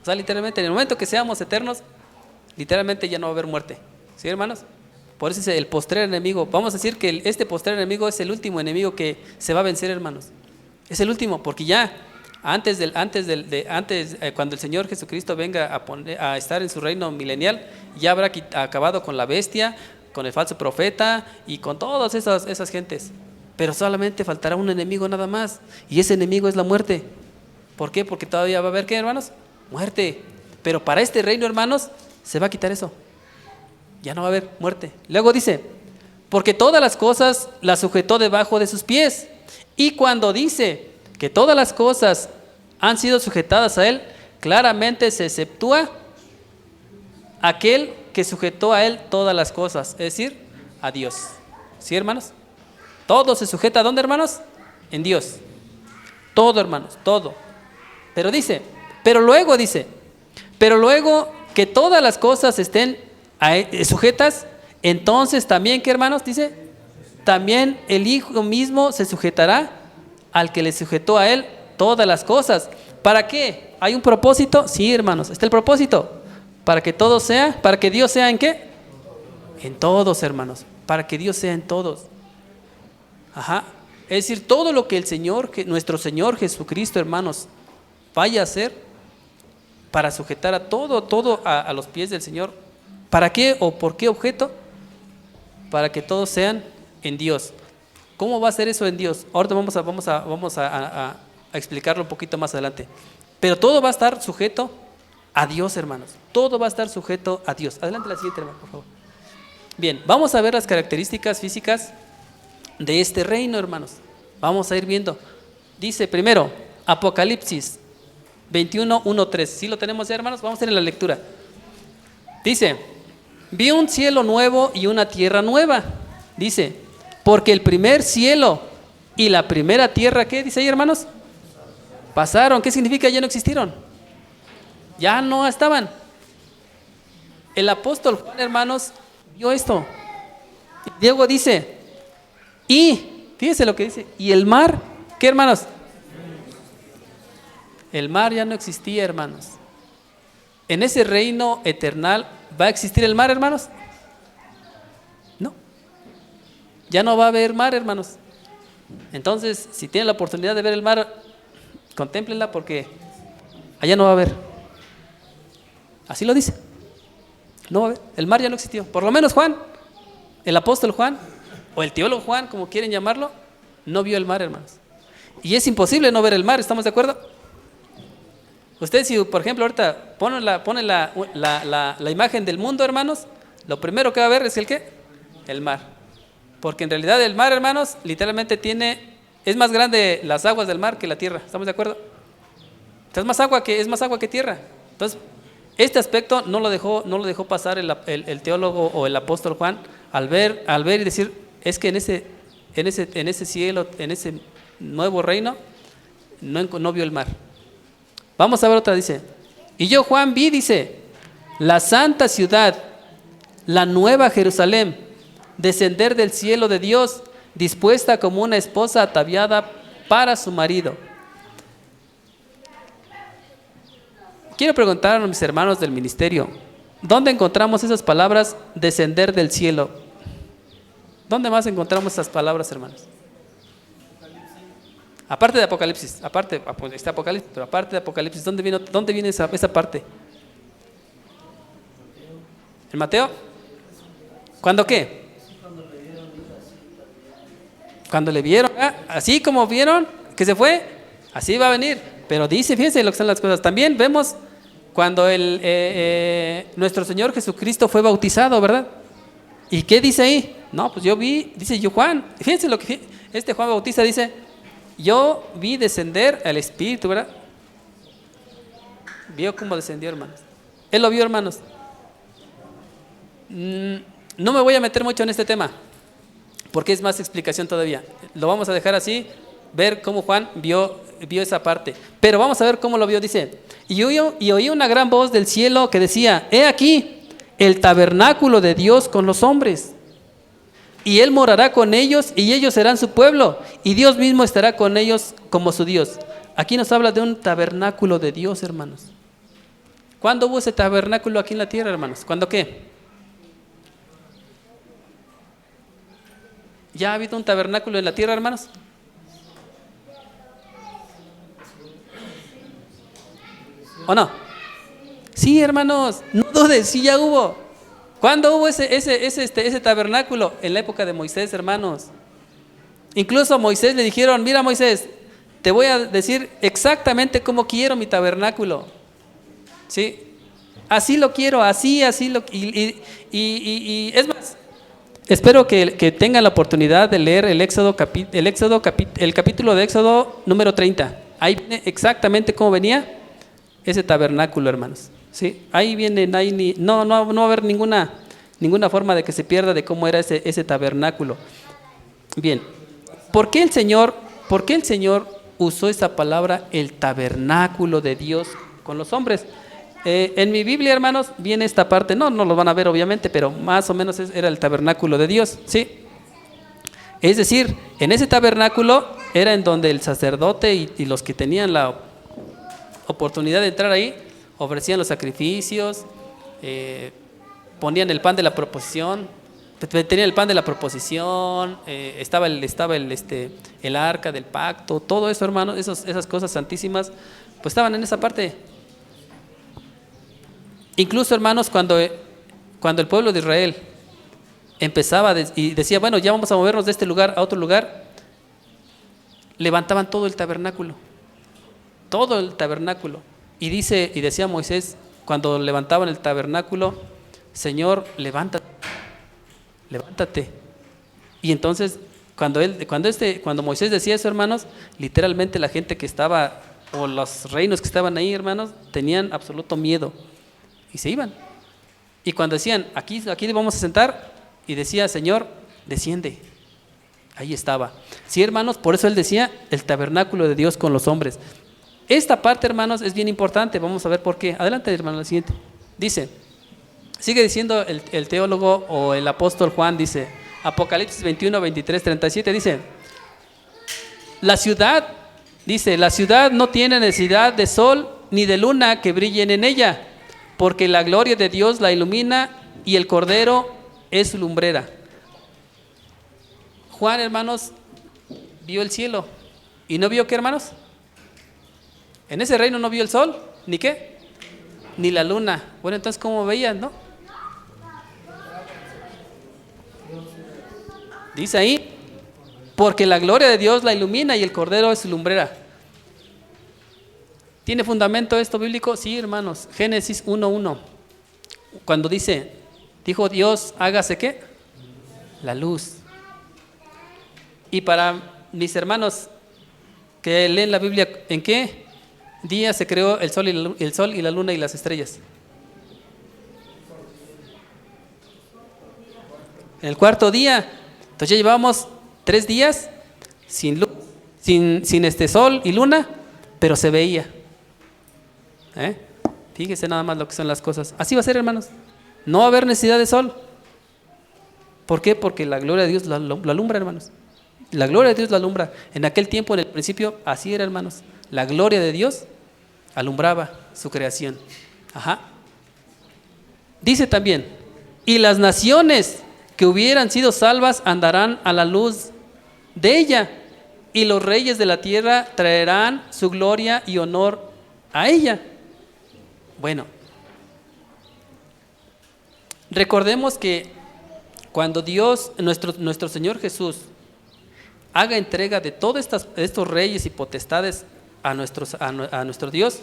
O sea, literalmente, en el momento que seamos eternos, literalmente ya no va a haber muerte. ¿Sí, hermanos? Por eso es el postrer enemigo. Vamos a decir que este postrer enemigo es el último enemigo que se va a vencer, hermanos. Es el último, porque ya cuando el Señor Jesucristo venga a estar en su reino milenial, ya habrá acabado con la bestia, con el falso profeta y con todas esas gentes. Pero solamente faltará un enemigo nada más, y ese enemigo es la muerte. ¿Por qué? Porque todavía va a haber, ¿qué, hermanos? Muerte. Pero para este reino, hermanos, se va a quitar eso. Ya no va a haber muerte. Luego dice, porque todas las cosas las sujetó debajo de sus pies. Y cuando dice que todas las cosas han sido sujetadas a él, claramente se exceptúa aquel que sujetó a él todas las cosas, es decir, a Dios. ¿Sí, hermanos? Todo se sujeta ¿a dónde, hermanos? En Dios. Todo, hermanos, todo. Pero luego que todas las cosas estén sujetas, entonces también, ¿qué, hermanos? Dice, también el Hijo mismo se sujetará al que le sujetó a él todas las cosas. ¿Para qué? ¿Hay un propósito? Sí, hermanos, está el propósito. Para que Dios sea ¿en qué? En todos, hermanos. Para que Dios sea en todos. Ajá. Es decir, todo lo que nuestro Señor Jesucristo, hermanos, vaya a hacer para sujetar a todo a los pies del Señor. ¿Para qué o por qué objeto? Para que todos sean en Dios. ¿Cómo va a ser eso en Dios? Ahorita vamos a explicarlo un poquito más adelante. Pero todo va a estar sujeto a Dios, hermanos. Todo va a estar sujeto a Dios. Adelante la siguiente, hermano, por favor. Bien, vamos a ver las características físicas de este reino, hermanos. Vamos a ir viendo. Dice primero, Apocalipsis 21, 1, 3. ¿Sí lo tenemos ya, hermanos? Vamos a ir en la lectura. Dice, vi un cielo nuevo y una tierra nueva. Dice, porque el primer cielo y la primera tierra, ¿qué dice ahí, hermanos? Pasaron. ¿Qué significa? Ya no existieron. Ya no estaban. El apóstol Juan, hermanos, vio esto. Diego dice, y, fíjense lo que dice, y el mar, ¿qué, hermanos? El mar ya no existía, hermanos. En ese reino eternal, ¿va a existir el mar, hermanos? No. Ya no va a haber mar, hermanos. Entonces, si tienen la oportunidad de ver el mar, contémplenla porque allá no va a haber. Así lo dice. No va a haber. El mar ya no existió. Por lo menos Juan, el apóstol Juan, o el teólogo Juan, como quieren llamarlo, no vio el mar, hermanos. Y es imposible no ver el mar, ¿estamos de acuerdo? Ustedes, si por ejemplo ahorita ponen la imagen del mundo, hermanos, lo primero que va a ver es el ¿qué? El mar. Porque en realidad el mar, hermanos, literalmente es más grande las aguas del mar que la tierra, ¿estamos de acuerdo? Es más agua que tierra. Entonces, este aspecto no lo dejó pasar el teólogo o el apóstol Juan al ver y decir, es que en ese cielo, en ese nuevo reino, no vio el mar. Vamos a ver otra, dice, y yo, Juan, vi, dice, la santa ciudad, la nueva Jerusalén, descender del cielo de Dios, dispuesta como una esposa ataviada para su marido. Quiero preguntar a mis hermanos del ministerio, ¿dónde encontramos esas palabras, descender del cielo? ¿Dónde más encontramos esas palabras, hermanos? Aparte de Apocalipsis, está Apocalipsis, pero aparte de Apocalipsis, ¿dónde viene esa parte? ¿En Mateo? ¿Cuándo qué? Cuando le vieron, así como vieron que se fue, así va a venir. Pero dice, fíjense lo que son las cosas. También vemos cuando nuestro Señor Jesucristo fue bautizado, ¿verdad? ¿Y qué dice ahí? No, pues yo vi, dice yo Juan, fíjense lo que este Juan Bautista dice, yo vi descender al Espíritu, ¿verdad? Vio cómo descendió, hermanos. Él lo vio, hermanos. No me voy a meter mucho en este tema, porque es más explicación todavía. Lo vamos a dejar así, ver cómo Juan vio esa parte. Pero vamos a ver cómo lo vio. Dice, y oí una gran voz del cielo que decía: he aquí el tabernáculo de Dios con los hombres, y Él morará con ellos, y ellos serán su pueblo, y Dios mismo estará con ellos como su Dios. Aquí nos habla de un tabernáculo de Dios, hermanos. ¿Cuándo hubo ese tabernáculo aquí en la tierra, hermanos? ¿Cuándo qué? ¿Ya ha habido un tabernáculo en la tierra, hermanos? ¿O no? Sí, hermanos, no dudes, sí ya hubo. ¿Cuándo hubo ese tabernáculo? En la época de Moisés, hermanos. Incluso a Moisés le dijeron: mira, Moisés, te voy a decir exactamente cómo quiero mi tabernáculo. ¿Sí? Así lo quiero, así lo. Y es más, espero que tengan la oportunidad de leer el capítulo de Éxodo número 30. Ahí viene exactamente cómo venía ese tabernáculo, hermanos. ¿Sí? Ahí viene, no va a haber ninguna forma de que se pierda de cómo era ese tabernáculo. Bien, ¿por qué el Señor usó esa palabra, el tabernáculo de Dios con los hombres? En mi Biblia, hermanos, viene esta parte, no lo van a ver obviamente, pero más o menos era el tabernáculo de Dios, ¿sí? Es decir, en ese tabernáculo era en donde el sacerdote y los que tenían la oportunidad de entrar ahí ofrecían los sacrificios, ponían el pan de la proposición, tenían el pan de la proposición, estaba el arca del pacto, todo eso, hermanos, esas cosas santísimas, pues estaban en esa parte. Incluso, hermanos, cuando el pueblo de Israel empezaba y decía: bueno, ya vamos a movernos de este lugar a otro lugar, levantaban todo el tabernáculo, y decía Moisés, cuando levantaban el tabernáculo: Señor, levántate. Y entonces cuando Moisés decía eso, hermanos, literalmente la gente que estaba, o los reinos que estaban ahí, hermanos, tenían absoluto miedo y se iban. Y cuando decían: aquí vamos a sentar, y decía: Señor, desciende, ahí estaba. Sí, hermanos, por eso él decía el tabernáculo de Dios con los hombres. Esta parte, hermanos, es bien importante. Vamos a ver por qué. Adelante, hermano, la siguiente. Dice, sigue diciendo el teólogo o el apóstol Juan, dice, Apocalipsis 21, 23, 37, dice: la ciudad no tiene necesidad de sol ni de luna que brillen en ella, porque la gloria de Dios la ilumina y el Cordero es su lumbrera. Juan, hermanos, vio el cielo y no vio, ¿qué, hermanos? En ese reino no vio el sol, ¿ni qué? Ni la luna. Bueno, entonces, ¿cómo veían, no? Dice ahí: porque la gloria de Dios la ilumina y el Cordero es su lumbrera. ¿Tiene fundamento esto bíblico? Sí, hermanos. Génesis 1:1. Cuando dijo Dios: hágase ¿qué? La luz. Y para mis hermanos que leen la Biblia, ¿en qué día se creó el sol y la luna y las estrellas? En el cuarto día. Entonces ya llevamos 3 días sin luz, sin sol y luna, pero se veía. Fíjese nada más lo que son las cosas. Así va a ser, hermanos. No va a haber necesidad de sol. ¿Por qué? Porque la gloria de Dios la alumbra, hermanos. La gloria de Dios la alumbra. En aquel tiempo, en el principio, así era, hermanos. La gloria de Dios alumbraba su creación. Dice también: y las naciones que hubieran sido salvas andarán a la luz de ella, y los reyes de la tierra traerán su gloria y honor a ella. Bueno, recordemos que cuando Dios, nuestro Señor Jesús, haga entrega de todos estos reyes y potestades a nuestro Dios,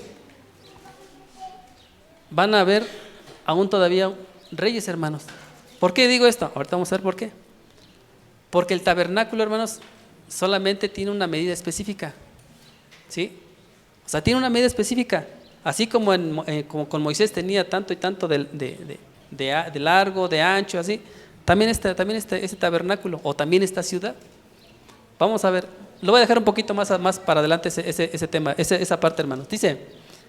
van a haber aún todavía reyes, hermanos. ¿Por qué digo esto? Ahorita vamos a ver por qué. Porque el tabernáculo, hermanos, solamente tiene una medida específica. ¿Sí? O sea, tiene una medida específica. Así como, como con Moisés tenía tanto y tanto de largo, de ancho, así, también este tabernáculo, o también esta ciudad. Vamos a ver, lo voy a dejar un poquito más para adelante ese tema, esa parte, hermanos. Dice,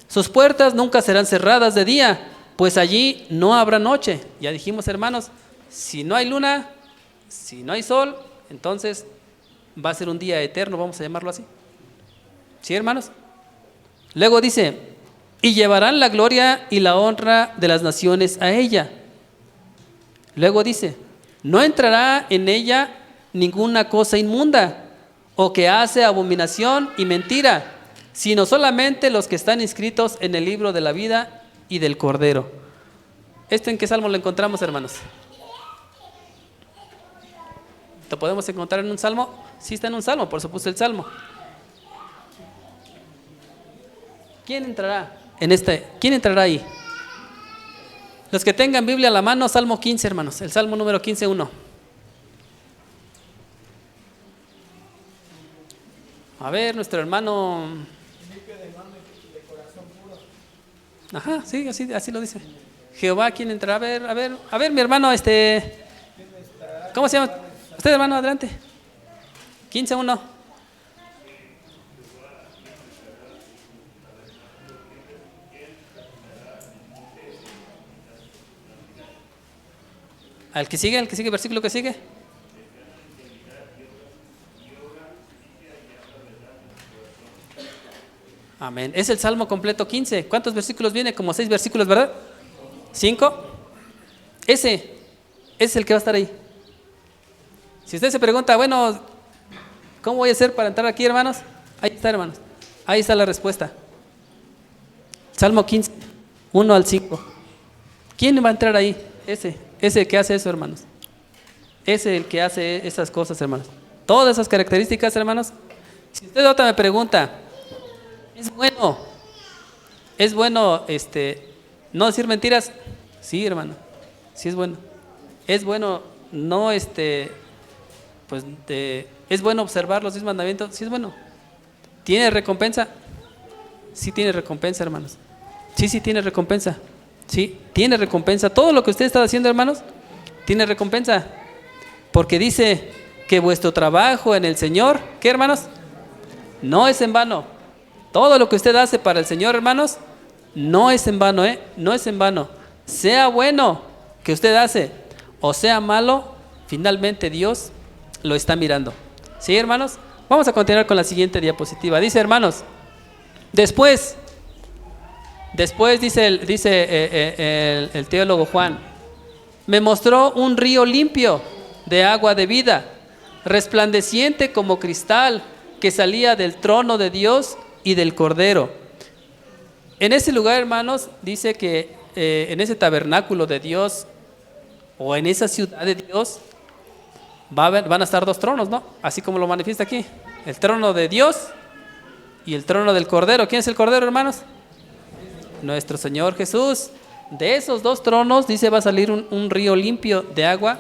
sus puertas nunca serán cerradas de día, pues allí no habrá noche. Ya dijimos, hermanos, si no hay luna, si no hay sol, entonces va a ser un día eterno, vamos a llamarlo así. ¿Sí, hermanos? Luego dice, y llevarán la gloria y la honra de las naciones a ella. Luego dice, no entrará en ella ninguna cosa inmunda o que hace abominación y mentira, sino solamente los que están inscritos en el libro de la vida y del Cordero. ¿Esto en qué salmo lo encontramos, hermanos? ¿Lo podemos encontrar en un salmo? Sí está en un salmo, por supuesto el salmo. ¿Quién entrará ¿Quién entrará ahí? Los que tengan Biblia a la mano, Salmo 15, hermanos, el Salmo número 15:1. A ver, nuestro hermano. Ajá, sí, así lo dice. Jehová, ¿quién entrará? A ver, mi hermano, ¿cómo se llama? Usted, hermano, adelante. 15:1. El que sigue, versículo que sigue. Amén. Es el Salmo completo 15. ¿Cuántos versículos viene? Como 6 versículos, ¿verdad? 5. Ese es el que va a estar ahí. Si usted se pregunta, bueno, ¿cómo voy a hacer para entrar aquí, hermanos? Ahí está, hermanos. Ahí está la respuesta. Salmo 15, 1 al 5. ¿Quién va a entrar ahí? Ese que hace eso, hermanos. Ese el que hace esas cosas, hermanos. Todas esas características, hermanos. Si usted otra me pregunta, ¿es bueno no decir mentiras? Sí, hermano. Sí es bueno. Es bueno no es bueno observar los 10 mandamientos. Sí es bueno. ¿Tiene recompensa? Sí tiene recompensa, hermanos. Sí tiene recompensa. Sí, tiene recompensa. Todo lo que usted está haciendo, hermanos, tiene recompensa. Porque dice que vuestro trabajo en el Señor, ¿qué, hermanos? No es en vano. Todo lo que usted hace para el Señor, hermanos, no es en vano, no es en vano. Sea bueno que usted hace o sea malo, finalmente Dios lo está mirando. ¿Sí, hermanos? Vamos a continuar con la siguiente diapositiva. Dice, hermanos, después dice el teólogo Juan, me mostró un río limpio de agua de vida, resplandeciente como cristal, que salía del trono de Dios y del Cordero. En ese lugar, hermanos, dice que en ese tabernáculo de Dios o en esa ciudad de Dios van a estar 2 tronos, ¿no? Así como lo manifiesta aquí, el trono de Dios y el trono del Cordero. ¿Quién es el Cordero, hermanos? Nuestro Señor Jesús. De esos 2 tronos, dice, va a salir un río limpio de agua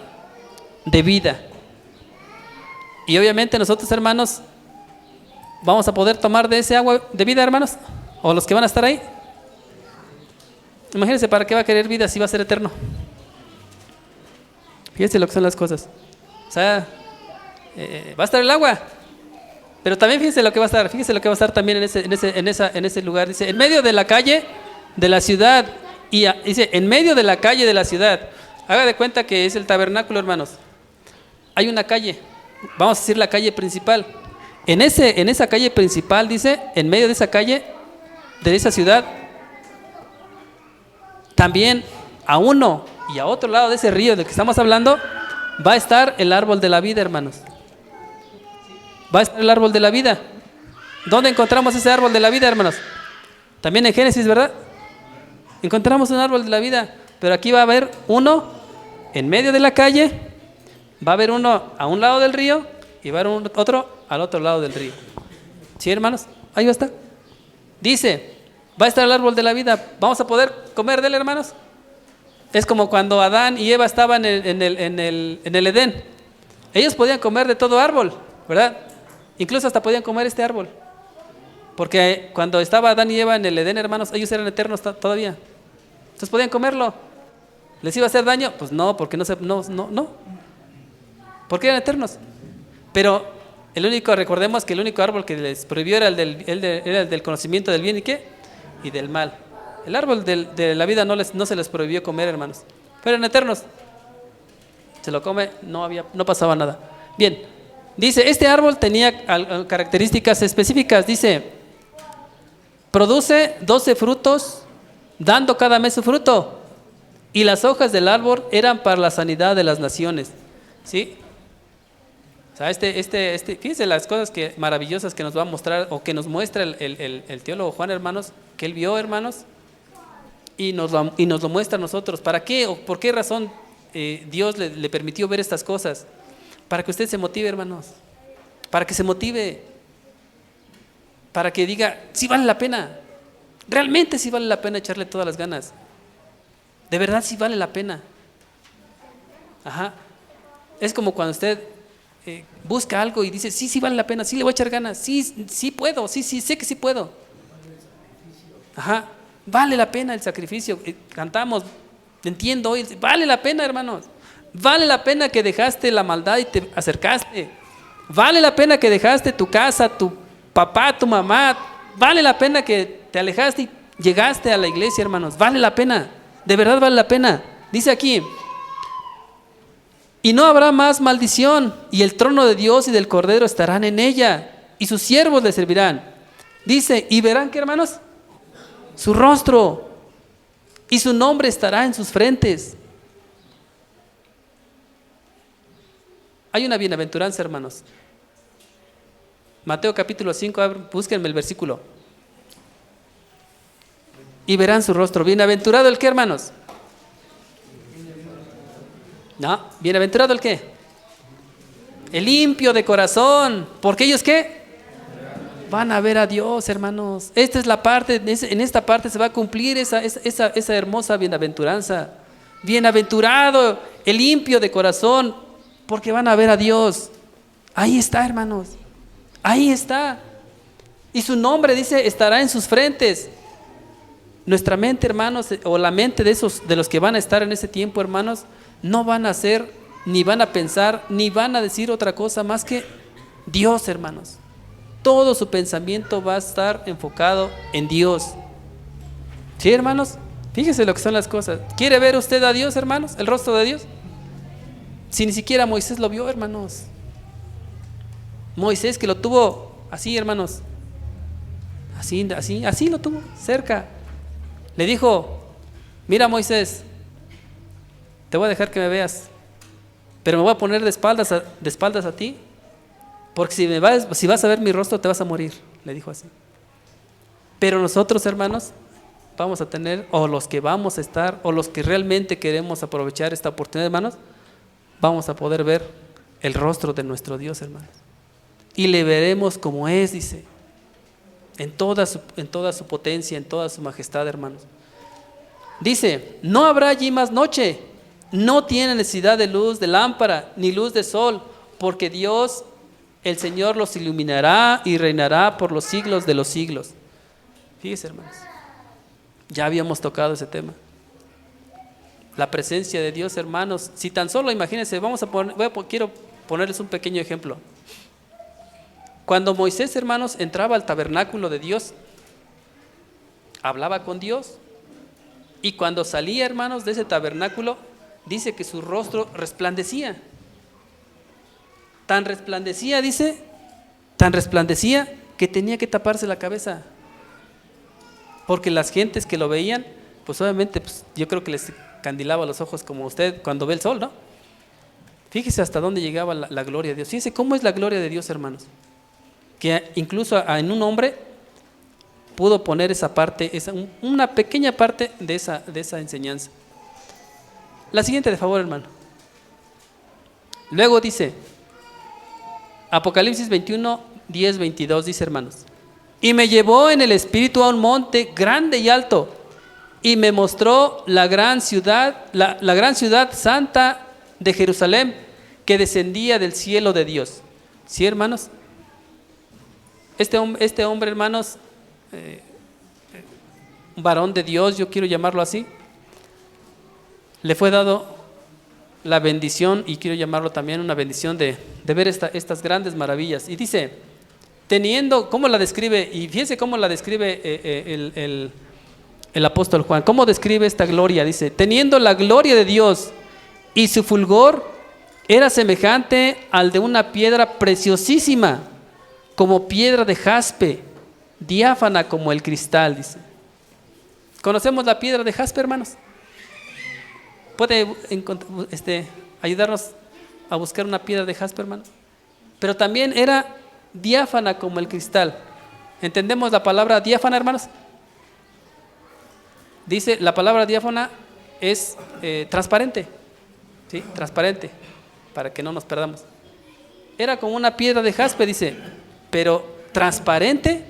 de vida. Y obviamente nosotros, hermanos, vamos a poder tomar de ese agua de vida, hermanos, o los que van a estar ahí. Imagínense, ¿para qué va a querer vida si va a ser eterno? Fíjense lo que son las cosas. O sea, va a estar el agua, pero también fíjense lo que va a estar también en ese lugar. Dice, en medio de la calle de la ciudad, y dice, en medio de la calle de la ciudad. Haga de cuenta que es el tabernáculo, hermanos. Hay una calle, vamos a decir la calle principal. En esa calle principal, dice, en medio de esa calle, de esa ciudad, también a uno y a otro lado de ese río del que estamos hablando, va a estar el árbol de la vida, hermanos. Va a estar el árbol de la vida. ¿Dónde encontramos ese árbol de la vida, hermanos? También en Génesis, ¿verdad? Encontramos un árbol de la vida, pero aquí va a haber uno en medio de la calle, va a haber uno a un lado del río y va a haber otro al otro lado del río. ¿Sí, hermanos? Ahí va a estar. Dice, va a estar el árbol de la vida. ¿Vamos a poder comer de él, hermanos? Es como cuando Adán y Eva estaban en el Edén. Ellos podían comer de todo árbol, ¿verdad? Incluso hasta podían comer este árbol. Porque cuando estaba Adán y Eva en el Edén, hermanos, ellos eran eternos todavía. Entonces podían comerlo. ¿Les iba a hacer daño? Pues no, porque no. Porque eran eternos. Pero recordemos que el único árbol que les prohibió era el del conocimiento del bien y qué, y del mal. El árbol de la vida no se les prohibió comer, hermanos. Pero eran eternos. Se lo come, no pasaba nada. Bien, dice, este árbol tenía características específicas. Dice, produce 12 frutos, dando cada mes su fruto. Y las hojas del árbol eran para la sanidad de las naciones. ¿Sí? O sea, fíjense las cosas maravillosas que nos va a mostrar, o que nos muestra el teólogo Juan, hermanos, que él vio, hermanos, y nos lo muestra a nosotros. ¿Para qué o por qué razón Dios le permitió ver estas cosas? Para que usted se motive, hermanos. Para que se motive. Para que diga, sí vale la pena. Realmente sí vale la pena echarle todas las ganas. De verdad sí vale la pena. Ajá. Es como cuando usted busca algo y dice, sí vale la pena, sí le voy a echar ganas, sí puedo, sí, sé que sí puedo. Ajá. Vale la pena el sacrificio. Cantamos, entiendo hoy, vale la pena, hermanos. Vale la pena que dejaste la maldad y te acercaste. Vale la pena que dejaste tu casa, tu papá, tu mamá. Vale la pena que te alejaste y llegaste a la iglesia, hermanos. Vale la pena. De verdad vale la pena. Dice aquí, y no habrá más maldición, y el trono de Dios y del Cordero estarán en ella, y sus siervos le servirán. Dice, y verán, ¿qué, hermanos? Su rostro, y su nombre estará en sus frentes. Hay una bienaventuranza, hermanos. Mateo capítulo 5, búsquenme el versículo. Y verán su rostro. ¿Bienaventurado el qué, hermanos? No, ¿bienaventurado el qué? El limpio de corazón. ¿Porque ellos qué? Van a ver a Dios, hermanos. Esta es la parte, en esta parte se va a cumplir esa hermosa bienaventuranza. Bienaventurado el limpio de corazón, porque van a ver a Dios. Ahí está, hermanos. Ahí está. Y su nombre, dice, estará en sus frentes. Nuestra mente, hermanos, o la mente de los que van a estar en ese tiempo, hermanos, no van a hacer, ni van a pensar, ni van a decir otra cosa más que Dios, hermanos. Todo su pensamiento va a estar enfocado en Dios. ¿Sí, hermanos? Fíjese lo que son las cosas. ¿Quiere ver usted a Dios, hermanos? ¿El rostro de Dios? Si ni siquiera Moisés lo vio, hermanos. Moisés, que lo tuvo así, hermanos. Así lo tuvo, cerca. Le dijo, mira, Moisés, te voy a dejar que me veas, pero me voy a poner de espaldas a ti, porque si vas a ver mi rostro te vas a morir, le dijo así. Pero nosotros, hermanos, vamos a tener, o los que vamos a estar, o los que realmente queremos aprovechar esta oportunidad, hermanos, vamos a poder ver el rostro de nuestro Dios, hermanos, y le veremos como es, dice, en toda su potencia, en toda su majestad, hermanos. Dice, no habrá allí más noche, no tiene necesidad de luz de lámpara, ni luz de sol, porque Dios, el Señor, los iluminará y reinará por los siglos de los siglos. Fíjense, hermanos, ya habíamos tocado ese tema. La presencia de Dios, hermanos, si tan solo imagínense, quiero ponerles un pequeño ejemplo. Cuando Moisés, hermanos, entraba al tabernáculo de Dios, hablaba con Dios, y cuando salía, hermanos, de ese tabernáculo, dice que su rostro resplandecía. Tan resplandecía, que tenía que taparse la cabeza. Porque las gentes que lo veían, pues obviamente, yo creo que les candilaba los ojos como usted cuando ve el sol, ¿no? Fíjese hasta dónde llegaba la gloria de Dios. Fíjese cómo es la gloria de Dios, hermanos. Que incluso en un hombre pudo poner esa parte, una pequeña parte de esa enseñanza. La siguiente, de favor, hermano. Luego dice, Apocalipsis 21, 10, 22, dice, hermanos, y me llevó en el espíritu a un monte grande y alto, y me mostró la gran ciudad, la gran ciudad santa de Jerusalén, que descendía del cielo de Dios. ¿Sí, hermanos? Este hombre, hermanos, un varón de Dios, yo quiero llamarlo así, le fue dado la bendición, y quiero llamarlo también una bendición de ver estas grandes maravillas. Y dice, teniendo, ¿cómo la describe? Y fíjense cómo la describe el apóstol Juan. ¿Cómo describe esta gloria? Dice, teniendo la gloria de Dios, y su fulgor era semejante al de una piedra preciosísima, como piedra de jaspe, diáfana como el cristal, dice. ¿Conocemos la piedra de jaspe, hermanos? ¿Puede ayudarnos a buscar una piedra de jaspe, hermanos? Pero también era diáfana como el cristal. ¿Entendemos la palabra diáfana, hermanos? Dice, la palabra diáfana es transparente, ¿sí? Transparente, para que no nos perdamos. Era como una piedra de jaspe, dice, pero transparente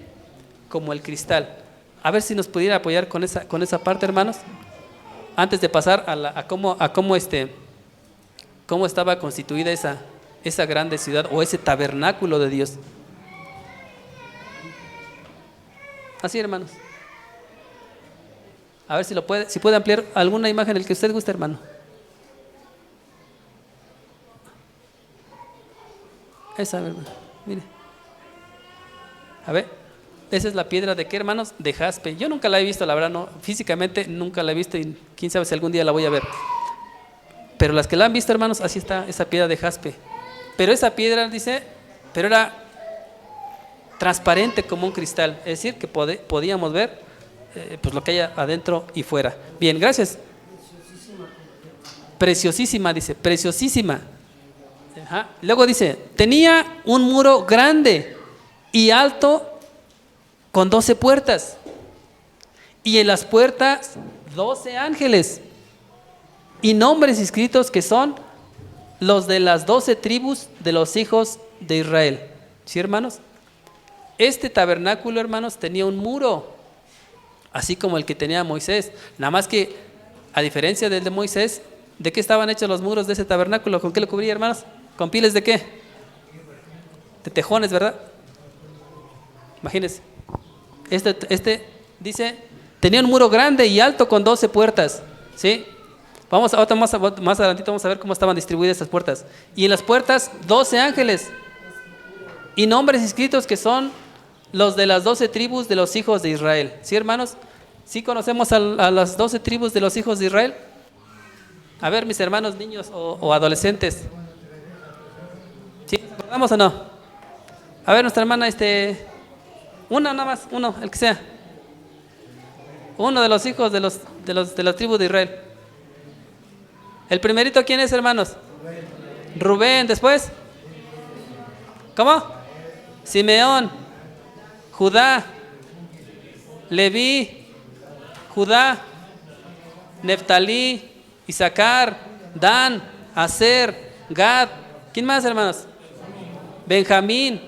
como el cristal. A ver si nos pudiera apoyar con esa parte, hermanos, antes de pasar a cómo estaba constituida esa grande ciudad, o ese tabernáculo de Dios. Así, hermanos. A ver si puede ampliar alguna imagen, el que usted guste, hermano. Esa, hermano, mire. A ver, esa es la piedra de qué, hermanos? De jaspe. Yo nunca la he visto, la verdad, no, físicamente nunca la he visto, y quién sabe si algún día la voy a ver. Pero las que la han visto, hermanos, así está esa piedra de jaspe. Pero esa piedra, dice, pero era transparente como un cristal, es decir, que podíamos ver pues lo que hay adentro y fuera. Bien, gracias. Preciosísima, dice, preciosísima. Ajá. Luego dice, tenía un muro grande y alto con 12 puertas, y en las puertas 12 ángeles, y nombres escritos que son los de las 12 tribus de los hijos de Israel. ¿Sí, hermanos? Este tabernáculo, hermanos, tenía un muro, así como el que tenía Moisés, nada más que, a diferencia del de Moisés, ¿de qué estaban hechos los muros de ese tabernáculo? ¿Con qué lo cubría, hermanos? ¿Con pieles de qué? De tejones, ¿verdad? Imagínense. Este dice, tenía un muro grande y alto con 12 puertas, ¿sí? Más adelantito vamos a ver cómo estaban distribuidas estas puertas. Y en las puertas 12 ángeles, y nombres escritos que son los de las 12 tribus de los hijos de Israel. ¿Sí, hermanos? ¿Sí conocemos a las 12 tribus de los hijos de Israel? A ver, mis hermanos niños o adolescentes, ¿sí recordamos o no? A ver, nuestra hermana, una nada más, uno, el que sea. Uno de los hijos de la tribu de Israel. El primerito, ¿quién es, hermanos? Rubén. Después, ¿cómo? Simeón, Judá, Leví, Judá, Neftalí, Isaacar, Dan, Aser, Gad. ¿Quién más, hermanos? Benjamín.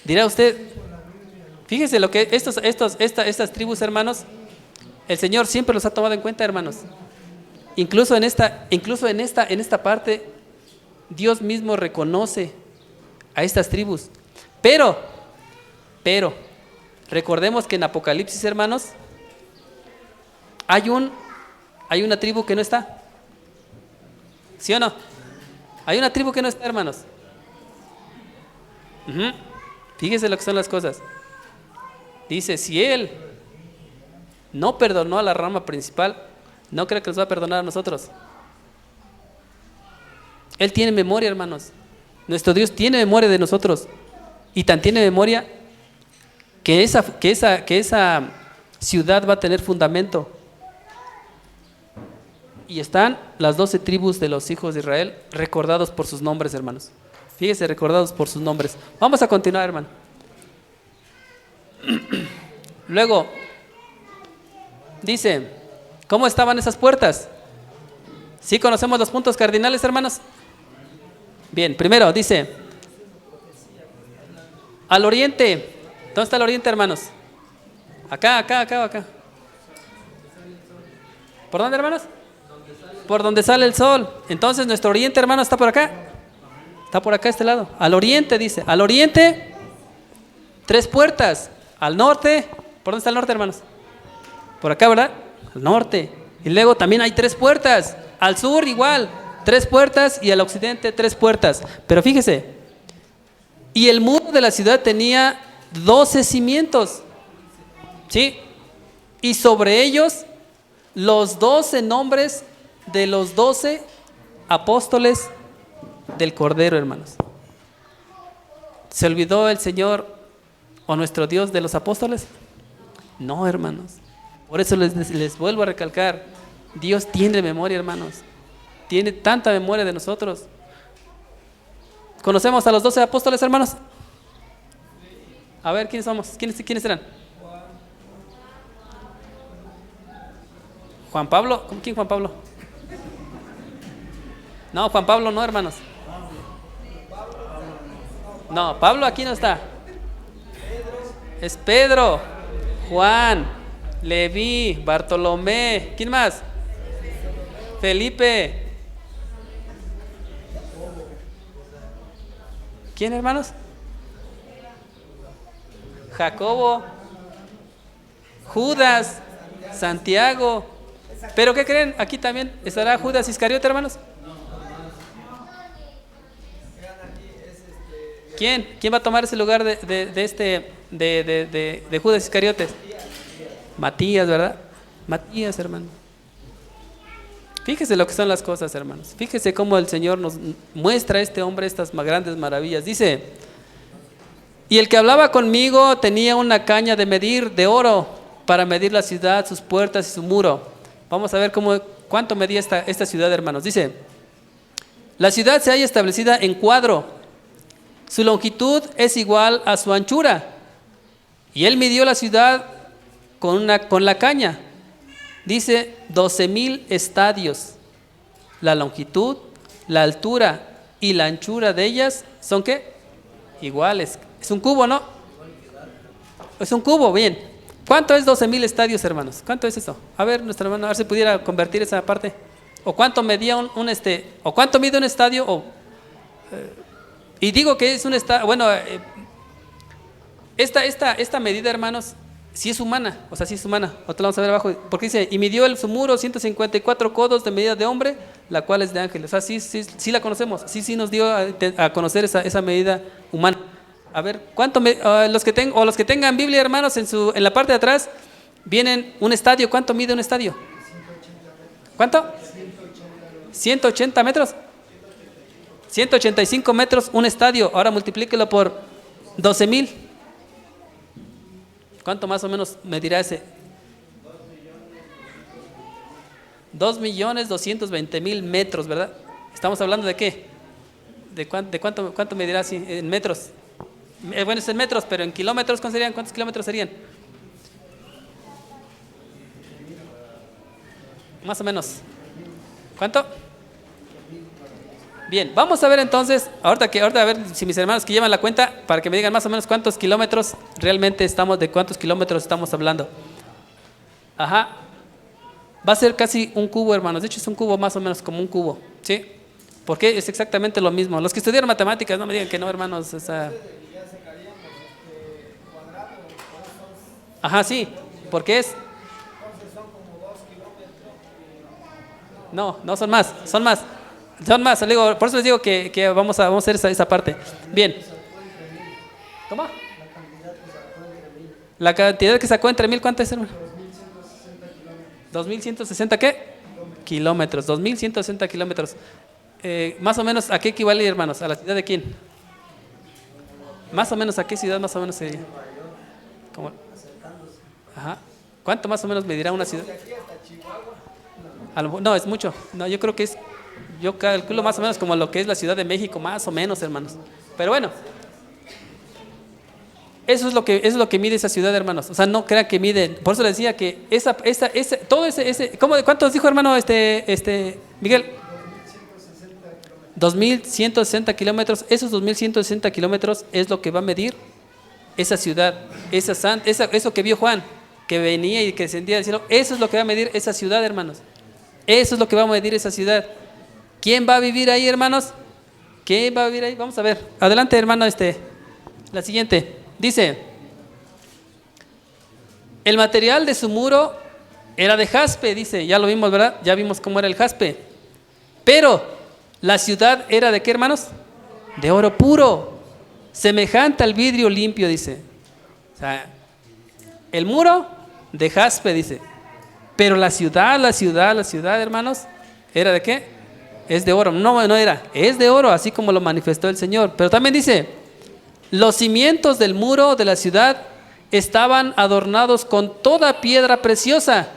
Dirá usted, fíjese lo que estas tribus, hermanos, el Señor siempre los ha tomado en cuenta, hermanos. Incluso en esta parte, Dios mismo reconoce a estas tribus. Pero, recordemos que en Apocalipsis, hermanos, hay una tribu que no está. ¿Sí o no? Hay una tribu que no está, hermanos. Fíjese lo que son las cosas. Dice, si Él no perdonó a la rama principal, no creo que nos va a perdonar a nosotros. Él tiene memoria, hermanos. Nuestro Dios tiene memoria de nosotros. Y tan tiene memoria que esa ciudad va a tener fundamento. Y están las 12 tribus de los hijos de Israel recordados por sus nombres, hermanos. Fíjese, recordados por sus nombres. Vamos a continuar, hermano. Luego, dice, ¿cómo estaban esas puertas? ¿Sí conocemos los puntos cardinales, hermanos? Bien, primero dice, al oriente. ¿Dónde está el oriente, hermanos? Acá. ¿Por dónde, hermanos? Por donde sale el sol. Entonces nuestro oriente, hermano, está por acá. Está por acá, este lado. Al oriente, dice. Al oriente 3 puertas. Al norte, ¿por dónde está el norte, hermanos? Por acá, ¿verdad? Al norte. Y luego también hay 3 puertas. Al sur igual, 3 puertas, y al occidente 3 puertas. Pero fíjese, y el muro de la ciudad tenía 12 cimientos, ¿sí? Y sobre ellos los 12 nombres de los 12 apóstoles del Cordero, hermanos. ¿Se olvidó el Señor o nuestro Dios de los apóstoles? No, hermanos. Por eso les vuelvo a recalcar, Dios tiene memoria, hermanos. Tiene tanta memoria de nosotros. ¿Conocemos a los 12 apóstoles, hermanos? A ver, ¿quiénes somos? ¿Quiénes eran? Juan Pablo. ¿Quién Juan Pablo? No, Juan Pablo no, hermanos. No, Pablo aquí no está. Es Pedro, Juan, Leví, Bartolomé. ¿Quién más? Felipe. ¿Quién, hermanos? Jacobo, Judas, Santiago. ¿Pero qué creen? Aquí también estará Judas Iscariote, hermanos. ¿Quién va a tomar ese lugar de Judas Iscariotes? Matías, ¿verdad? Matías, hermano. Fíjese lo que son las cosas, hermanos. Fíjese cómo el Señor nos muestra a este hombre estas grandes maravillas. Dice: y el que hablaba conmigo tenía una caña de medir de oro para medir la ciudad, sus puertas y su muro. Vamos a ver cuánto medía esta ciudad, hermanos. Dice: la ciudad se halla establecida en cuadro, su longitud es igual a su anchura. Y él midió la ciudad con la caña. Dice 12,000 estadios. La longitud, la altura y la anchura de ellas son ¿qué? Iguales. Es un cubo, ¿no? Es un cubo, bien. ¿Cuánto es 12,000 estadios, hermanos? ¿Cuánto es eso? A ver, nuestro hermano, a ver si pudiera convertir esa parte. ¿O cuánto medía o cuánto mide un estadio? Y digo que es un estadio, bueno, esta medida, hermanos, sí es humana, o sea, sí es humana. Otra la vamos a ver abajo, porque dice: y midió su muro 154 codos de medida de hombre, la cual es de ángel. O sea, sí la conocemos, sí nos dio a conocer esa medida humana. A ver, los que tengan Biblia, hermanos, en la parte de atrás vienen un estadio. ¿Cuánto mide un estadio? ¿Cuánto? 180 metros. 185 metros un estadio. Ahora multiplíquelo por 12,000. ¿Cuánto más o menos medirá ese? 2,220,000 metros, ¿verdad? ¿Estamos hablando de qué? ¿De cuánto medirá así en metros? Bueno, es en metros, pero en kilómetros, ¿cuántos kilómetros serían? Más o menos. ¿Cuánto? Bien, vamos a ver entonces, ahorita a ver si mis hermanos que llevan la cuenta, para que me digan más o menos cuántos kilómetros realmente de cuántos kilómetros estamos hablando. Ajá. Va a ser casi un cubo, hermanos. De hecho, es un cubo más o menos como un cubo, ¿sí? Porque es exactamente lo mismo. Los que estudiaron matemáticas, no me digan que no, hermanos. Ajá, sí. ¿Por qué es? No son más. Son más, por eso les digo que vamos a hacer esa parte. Bien. ¿Cómo? La cantidad que sacó entre 1000, ¿cuánto es, hermano? 2,160 ¿qué? Kilómetros. 2,160 kilómetros. Más o menos, ¿a qué equivale, hermanos? ¿A la ciudad de quién? Más o menos, ¿a qué ciudad más o menos sería? ¿Cómo? Ajá. ¿Cuánto más o menos medirá una ciudad? No, es mucho. No, yo calculo más o menos como lo que es la Ciudad de México, más o menos, hermanos. Pero bueno, eso es lo que mide esa ciudad, hermanos. O sea, no crean que mide. Por eso les decía que ¿cuántos dijo, hermano, Miguel? 2,160 kilómetros. Esos 2,160 kilómetros es lo que va a medir esa ciudad, eso que vio Juan, que venía y que descendía del cielo. Eso es lo que va a medir esa ciudad, hermanos. Eso es lo que va a medir esa ciudad. ¿Quién va a vivir ahí, hermanos? ¿Quién va a vivir ahí? Vamos a ver. Adelante, hermano, la siguiente. Dice: El material de su muro era de jaspe, dice, ya lo vimos, ¿verdad? Ya vimos cómo era el jaspe. Pero la ciudad era ¿de qué, hermanos? De oro puro, semejante al vidrio limpio, dice. O sea, el muro de jaspe, dice. Pero la ciudad, hermanos, ¿era de qué? Es de oro. No era, es de oro, así como lo manifestó el Señor. Pero también dice, los cimientos del muro de la ciudad estaban adornados con toda piedra preciosa.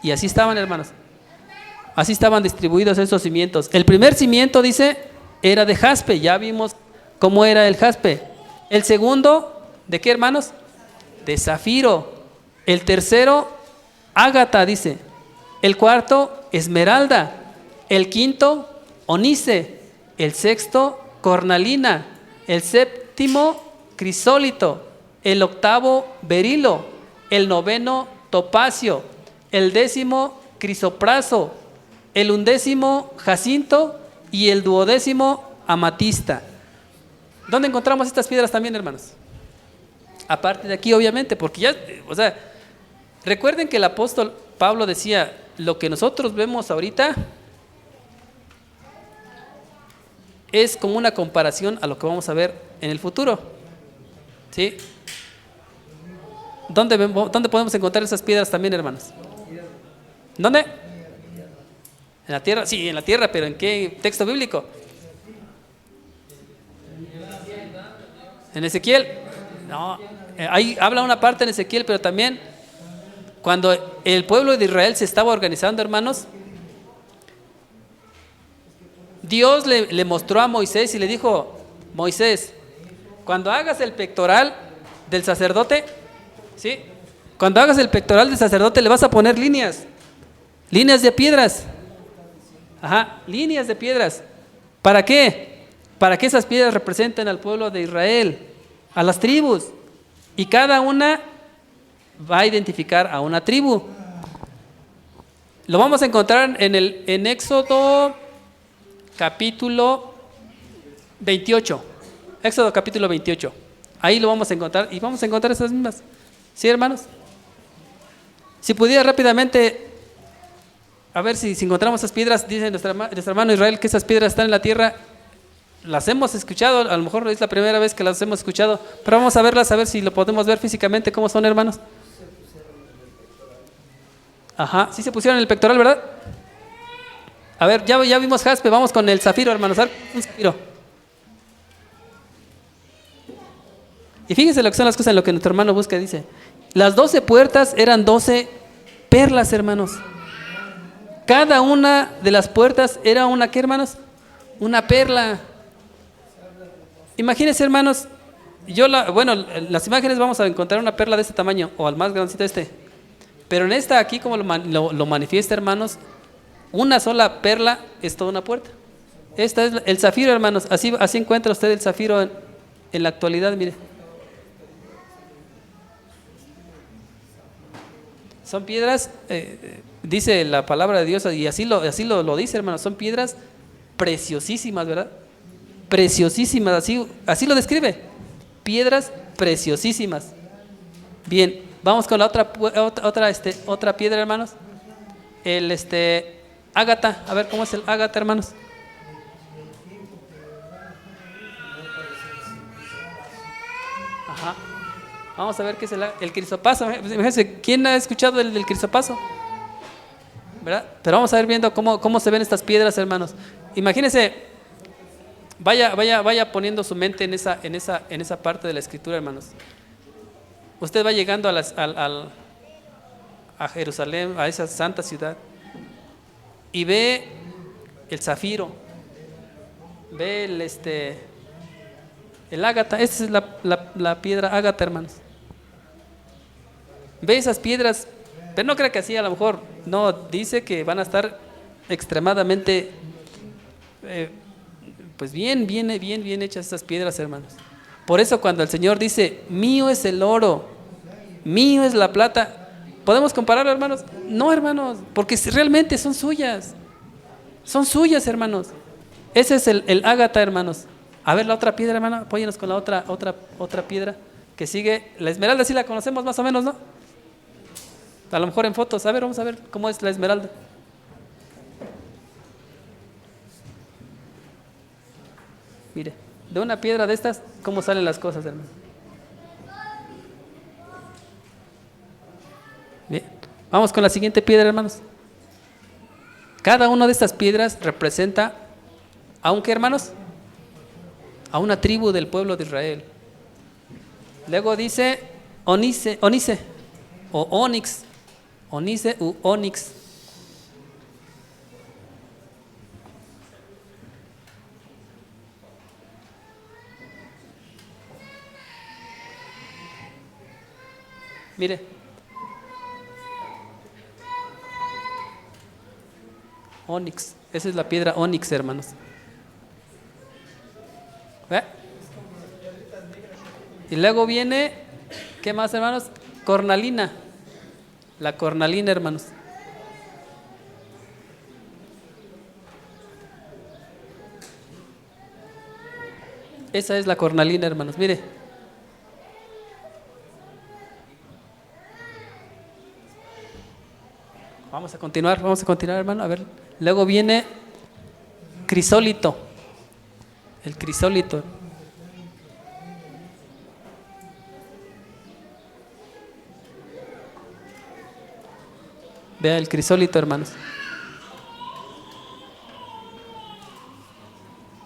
Y así estaban, hermanos. Así estaban distribuidos esos cimientos. El primer cimiento, dice, era de jaspe. Ya vimos cómo era el jaspe. El segundo, ¿de qué, hermanos? De zafiro. El tercero, ágata, dice. El cuarto, esmeralda. El quinto, onice. El sexto, cornalina. El séptimo, crisólito. El octavo, berilo. El noveno, topacio. El décimo, crisopraso. El undécimo, jacinto. Y el duodécimo, amatista. ¿Dónde encontramos estas piedras también, hermanos? Aparte de aquí, obviamente, porque ya, o sea, recuerden que el apóstol Pablo decía, lo que nosotros vemos ahorita es como una comparación a lo que vamos a ver en el futuro. ¿Sí? ¿Dónde podemos encontrar esas piedras también, hermanos? ¿Dónde? ¿En la tierra? Sí, en la tierra, pero ¿en qué texto bíblico? ¿En Ezequiel? No, ahí habla una parte en Ezequiel, pero también cuando el pueblo de Israel se estaba organizando, hermanos, Dios le mostró a Moisés y le dijo, Moisés, cuando hagas el pectoral del sacerdote, ¿sí? Cuando hagas el pectoral del sacerdote le vas a poner líneas de piedras. Ajá, líneas de piedras. ¿Para qué? Para que esas piedras representen al pueblo de Israel, a las tribus. Y cada una va a identificar a una tribu. Lo vamos a encontrar en Éxodo capítulo 28. Éxodo capítulo 28. Ahí lo vamos a encontrar y vamos a encontrar esas mismas. ¿Sí, hermanos? Si pudiera rápidamente, a ver si encontramos esas piedras, dice nuestro hermano Israel que esas piedras están en la tierra. Las hemos escuchado, a lo mejor es la primera vez que las hemos escuchado, pero vamos a verlas, a ver si lo podemos ver físicamente, cómo son, hermanos. Ajá, sí se pusieron en el pectoral, ¿verdad? A ver, ya vimos jaspe, vamos con el zafiro, hermanos. Un zafiro. Y fíjense lo que son las cosas en lo que nuestro hermano busca, dice. Las 12 puertas eran 12 perlas, hermanos. Cada una de las puertas era una, ¿qué, hermanos? Una perla. Imagínense, hermanos, las imágenes vamos a encontrar una perla de este tamaño, o al más grandecito este. Pero en esta aquí, como lo manifiesta, hermanos, una sola perla es toda una puerta. Esta es el zafiro, hermanos. Así encuentra usted el zafiro en la actualidad, mire. Son piedras, dice la palabra de Dios, y así lo dice, hermanos, son piedras preciosísimas, ¿verdad? Preciosísimas, así lo describe. Piedras preciosísimas. Bien, vamos con la otra piedra, hermanos. El ágata, a ver cómo es el ágata, hermanos. Ajá. Vamos a ver qué es el crisopaso. Imagínense, ¿quién ha escuchado del crisopaso? ¿Verdad? Pero vamos a ver viendo cómo se ven estas piedras, hermanos. Imagínense, vaya poniendo su mente en esa parte de la escritura, hermanos. Usted va llegando a Jerusalén, a esa santa ciudad, y ve el zafiro, ve el ágata. Esta es la piedra ágata, hermanos. Ve esas piedras, pero no crea que así, a lo mejor no, dice que van a estar extremadamente pues bien hechas estas piedras, hermanos. Por eso cuando el Señor dice, mío es el oro, mío es la plata, ¿podemos compararlo, hermanos? No, hermanos, porque realmente son suyas, hermanos. Ese es el ágata, hermanos. A ver la otra piedra, hermano, apóyenos con la otra piedra que sigue. La esmeralda sí la conocemos más o menos, ¿no? A lo mejor en fotos. A ver, vamos a ver cómo es la esmeralda. Mire, de una piedra de estas, ¿cómo salen las cosas, hermano? Bien. Vamos con la siguiente piedra, hermanos. Cada una de estas piedras representa a un, ¿qué, hermanos? A una tribu del pueblo de Israel. Luego dice onice o onix, onice u onix. Mire, onix, esa es la piedra onix, hermanos. ¿Ve? Y luego viene, ¿qué más, hermanos? Cornalina. La cornalina, hermanos. Esa es la cornalina, hermanos. Mire. Vamos a continuar, hermano. A ver. Luego viene crisólito. El crisólito. Vea el crisólito, hermanos.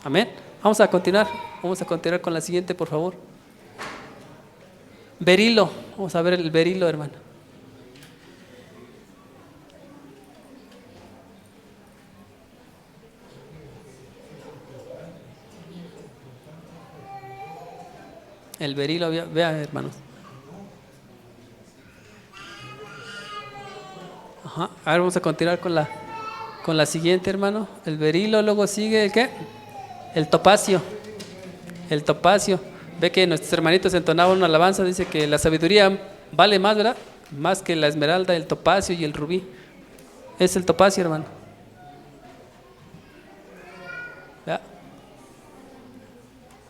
Amén. Vamos a continuar con la siguiente, por favor. Berilo. Vamos a ver el berilo, hermano. El berilo, vea, hermanos. Ajá. A ver, vamos a continuar con la siguiente, hermano. El berilo, luego sigue el ¿qué? El topacio. El topacio. Ve que nuestros hermanitos entonaban una alabanza, dice que la sabiduría vale más, ¿verdad? Más que la esmeralda, el topacio y el rubí. Es el topacio, hermano. ¿Ya?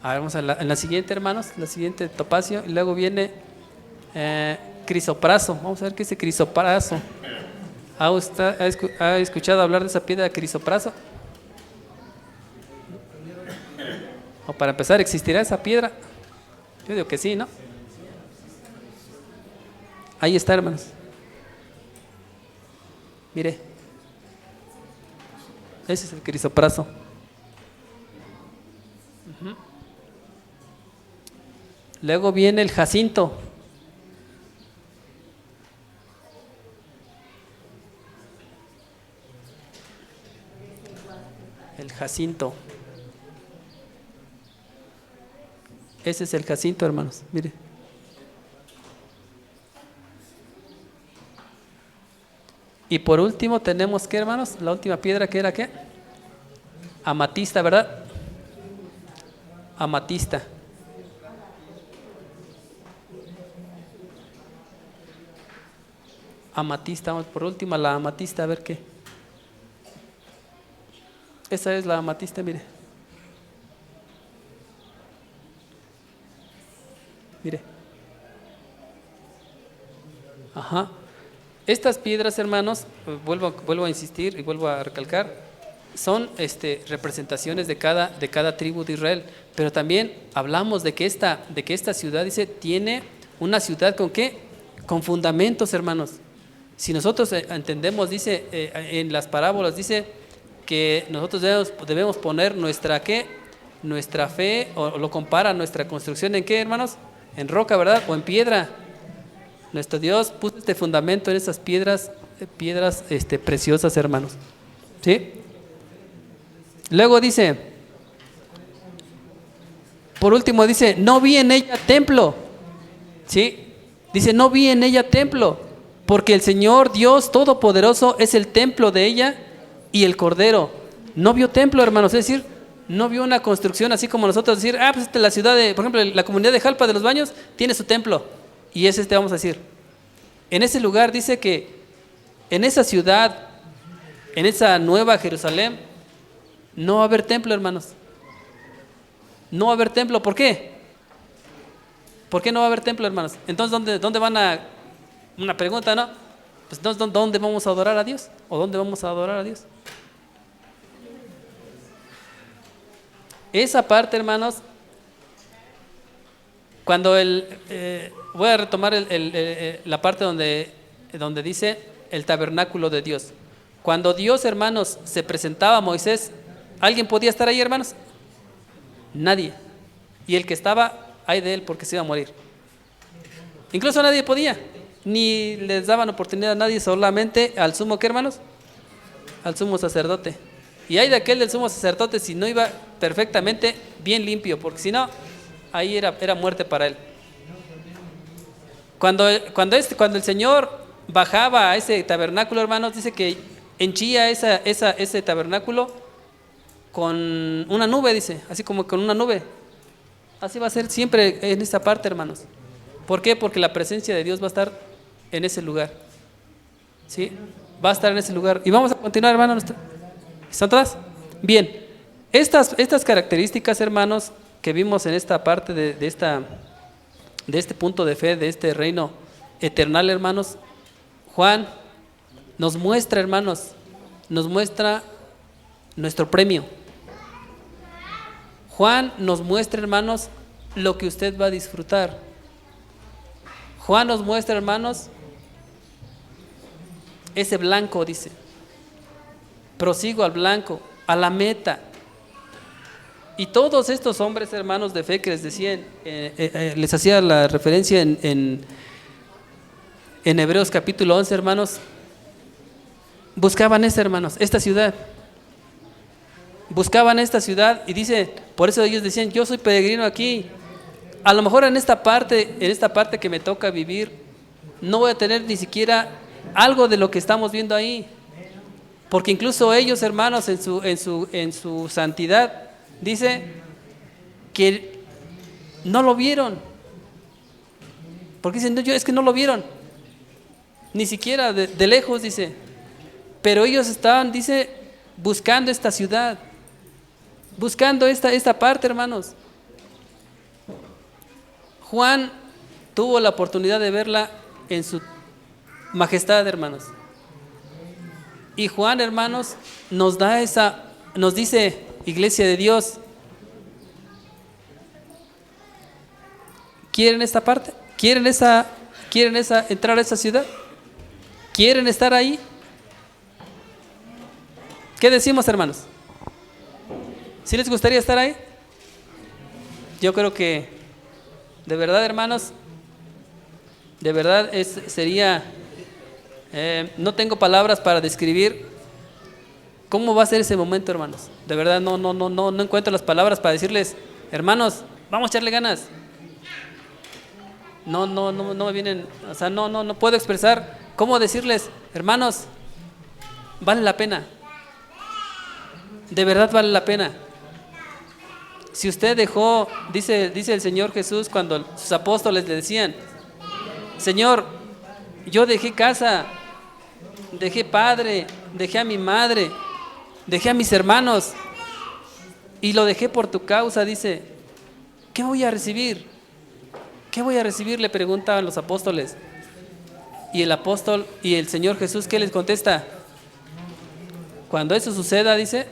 A ver, vamos en la siguiente, hermanos. La siguiente, topacio. Y luego viene crisopraso. Vamos a ver qué es el crisopraso. ¿Ha escuchado hablar de esa piedra de crisopraso? O para empezar, ¿existirá esa piedra? Yo digo que sí, ¿no? Ahí está, hermanos. Mire. Ese es el crisopraso. Uh-huh. Luego viene el jacinto. El jacinto. Ese es el jacinto, hermanos. Mire. Y por último tenemos, ¿qué, hermanos? La última piedra, ¿qué era qué? Amatista, ¿verdad? Amatista. Amatista, vamos por última, la amatista, a ver qué. Esa es la amatista, mire. Mire. Ajá. Estas piedras, hermanos, vuelvo a insistir y vuelvo a recalcar, son representaciones de cada tribu de Israel. Pero también hablamos de que esta ciudad, dice, tiene una ciudad ¿con qué? Con fundamentos, hermanos. Si nosotros entendemos, dice, en las parábolas, dice que nosotros debemos poner nuestra fe, o lo compara nuestra construcción en qué, hermanos, en roca, ¿verdad? O en piedra. Nuestro Dios puso este fundamento en esas piedras preciosas, hermanos. ¿Sí? Luego dice, por último dice, no vi en ella templo. ¿Sí? Dice, no vi en ella templo, porque el Señor Dios Todopoderoso es el templo de ella y el Cordero. No vio templo, hermanos, es decir, no vio una construcción así como nosotros decir, pues la ciudad por ejemplo, la comunidad de Jalpa de los Baños tiene su templo. Y es vamos a decir. En ese lugar dice que en esa ciudad, en esa nueva Jerusalén, no va a haber templo, hermanos. No va a haber templo. ¿Por qué? ¿Por qué no va a haber templo, hermanos? Entonces, ¿dónde van a...? Una pregunta, ¿no? pues entonces, ¿dónde vamos a adorar a Dios? ¿O dónde vamos a adorar a Dios? Esa parte, hermanos, cuando voy a retomar la parte donde dice el tabernáculo de Dios. Cuando Dios, hermanos, se presentaba a Moisés, ¿alguien podía estar ahí, hermanos? Nadie. Y el que estaba, ay de él, porque se iba a morir. Incluso nadie podía, ni les daban oportunidad a nadie, solamente al sumo, ¿qué, hermanos? Al sumo sacerdote. Y hay de aquel del sumo sacerdote si no iba perfectamente bien limpio, porque si no, ahí era muerte para él. Cuando el Señor bajaba a ese tabernáculo, hermanos, dice que henchía ese tabernáculo con una nube, dice, así como con una nube. Así va a ser siempre en esta parte, hermanos. ¿Por qué? Porque la presencia de Dios va a estar en ese lugar. ¿Sí? Va a estar en ese lugar. Y vamos a continuar, hermanos. ¿Están todas? Bien. Estas características, hermanos, que vimos en esta parte de este punto de fe, de este reino eternal, hermanos, Juan nos muestra, hermanos, nos muestra nuestro premio. Juan nos muestra, hermanos, lo que usted va a disfrutar. Juan nos muestra, hermanos, ese blanco, dice. Prosigo al blanco, a la meta. Y todos estos hombres, hermanos de fe que les decían, les hacía la referencia en Hebreos capítulo 11, hermanos, buscaban hermanos, esta ciudad. Buscaban esta ciudad y dice, por eso ellos decían, yo soy peregrino aquí. A lo mejor en esta parte que me toca vivir, no voy a tener ni siquiera algo de lo que estamos viendo ahí. Porque incluso ellos, hermanos, en su santidad, dice que no lo vieron. Porque dicen, no, es que no lo vieron. Ni siquiera de lejos, dice. Pero ellos estaban, dice, buscando esta ciudad. Buscando esta parte, hermanos. Juan tuvo la oportunidad de verla en su majestad, hermanos. Y Juan, hermanos, nos dice, Iglesia de Dios, ¿quieren esta parte? ¿Quieren entrar a esa ciudad? ¿Quieren estar ahí? ¿Qué decimos, hermanos? ¿Sí les gustaría estar ahí? Yo creo que, de verdad, hermanos, de verdad sería, no tengo palabras para describir cómo va a ser ese momento, hermanos. De verdad no encuentro las palabras para decirles, hermanos, vamos a echarle ganas. No me vienen, o sea, no puedo expresar cómo decirles, hermanos, vale la pena. De verdad vale la pena. Si usted dejó, dice el Señor Jesús, cuando sus apóstoles le decían, Señor, yo dejé casa, dejé padre, dejé a mi madre, dejé a mis hermanos y lo dejé por tu causa, dice, ¿qué voy a recibir? ¿Qué voy a recibir? Le preguntaban los apóstoles. Y el Señor Jesús, ¿qué les contesta? Cuando eso suceda, dice,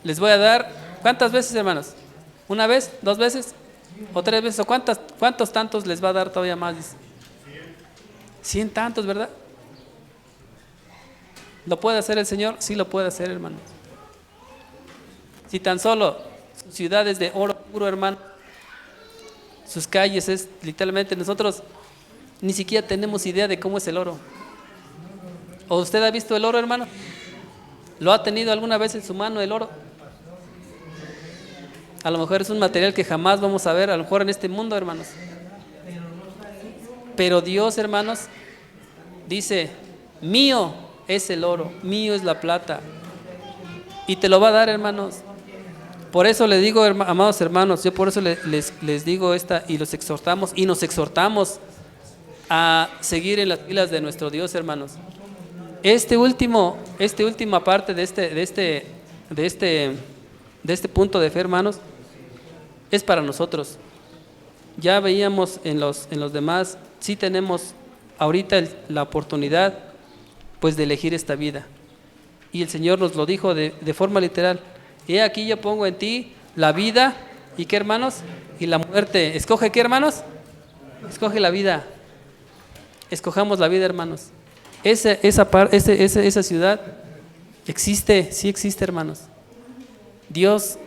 les voy a dar, ¿cuántas veces, hermanos? ¿Una vez? ¿2 veces? ¿O 3 veces? ¿O cuántos tantos les va a dar todavía más? Dice. 100 tantos, ¿verdad? ¿Lo puede hacer el Señor? Sí lo puede hacer, hermanos. Si tan solo sus ciudades de oro puro, hermano, sus calles es literalmente, nosotros ni siquiera tenemos idea de cómo es el oro. ¿O usted ha visto el oro, hermano? ¿Lo ha tenido alguna vez en su mano el oro? A lo mejor es un material que jamás vamos a ver, a lo mejor en este mundo, hermanos. Pero Dios, hermanos, dice, mío es el oro, mío es la plata. Y te lo va a dar, hermanos. Por eso les digo, amados hermanos, yo por eso les digo y los exhortamos y nos exhortamos a seguir en las filas de nuestro Dios, hermanos. Esta última parte de este punto de fe, hermanos, es para nosotros. Ya veíamos en los demás, sí tenemos ahorita la oportunidad pues de elegir esta vida. Y el Señor nos lo dijo de forma literal: he aquí yo pongo en ti la vida y ¿qué, hermanos? Y la muerte. ¿Escoge qué, hermanos? Escoge la vida. Escojamos la vida, hermanos. Esa ciudad existe, sí existe, hermanos. Dios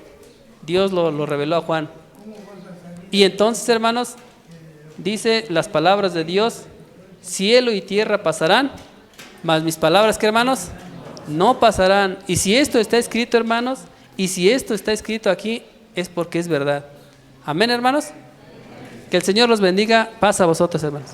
lo reveló a Juan. Y entonces, hermanos, dice las palabras de Dios: cielo y tierra pasarán, mas mis palabras, ¿qué, hermanos? No pasarán. Y si esto está escrito, hermanos, y si esto está escrito aquí, es porque es verdad. Amén, hermanos. Que el Señor los bendiga. Paz a vosotros, hermanos.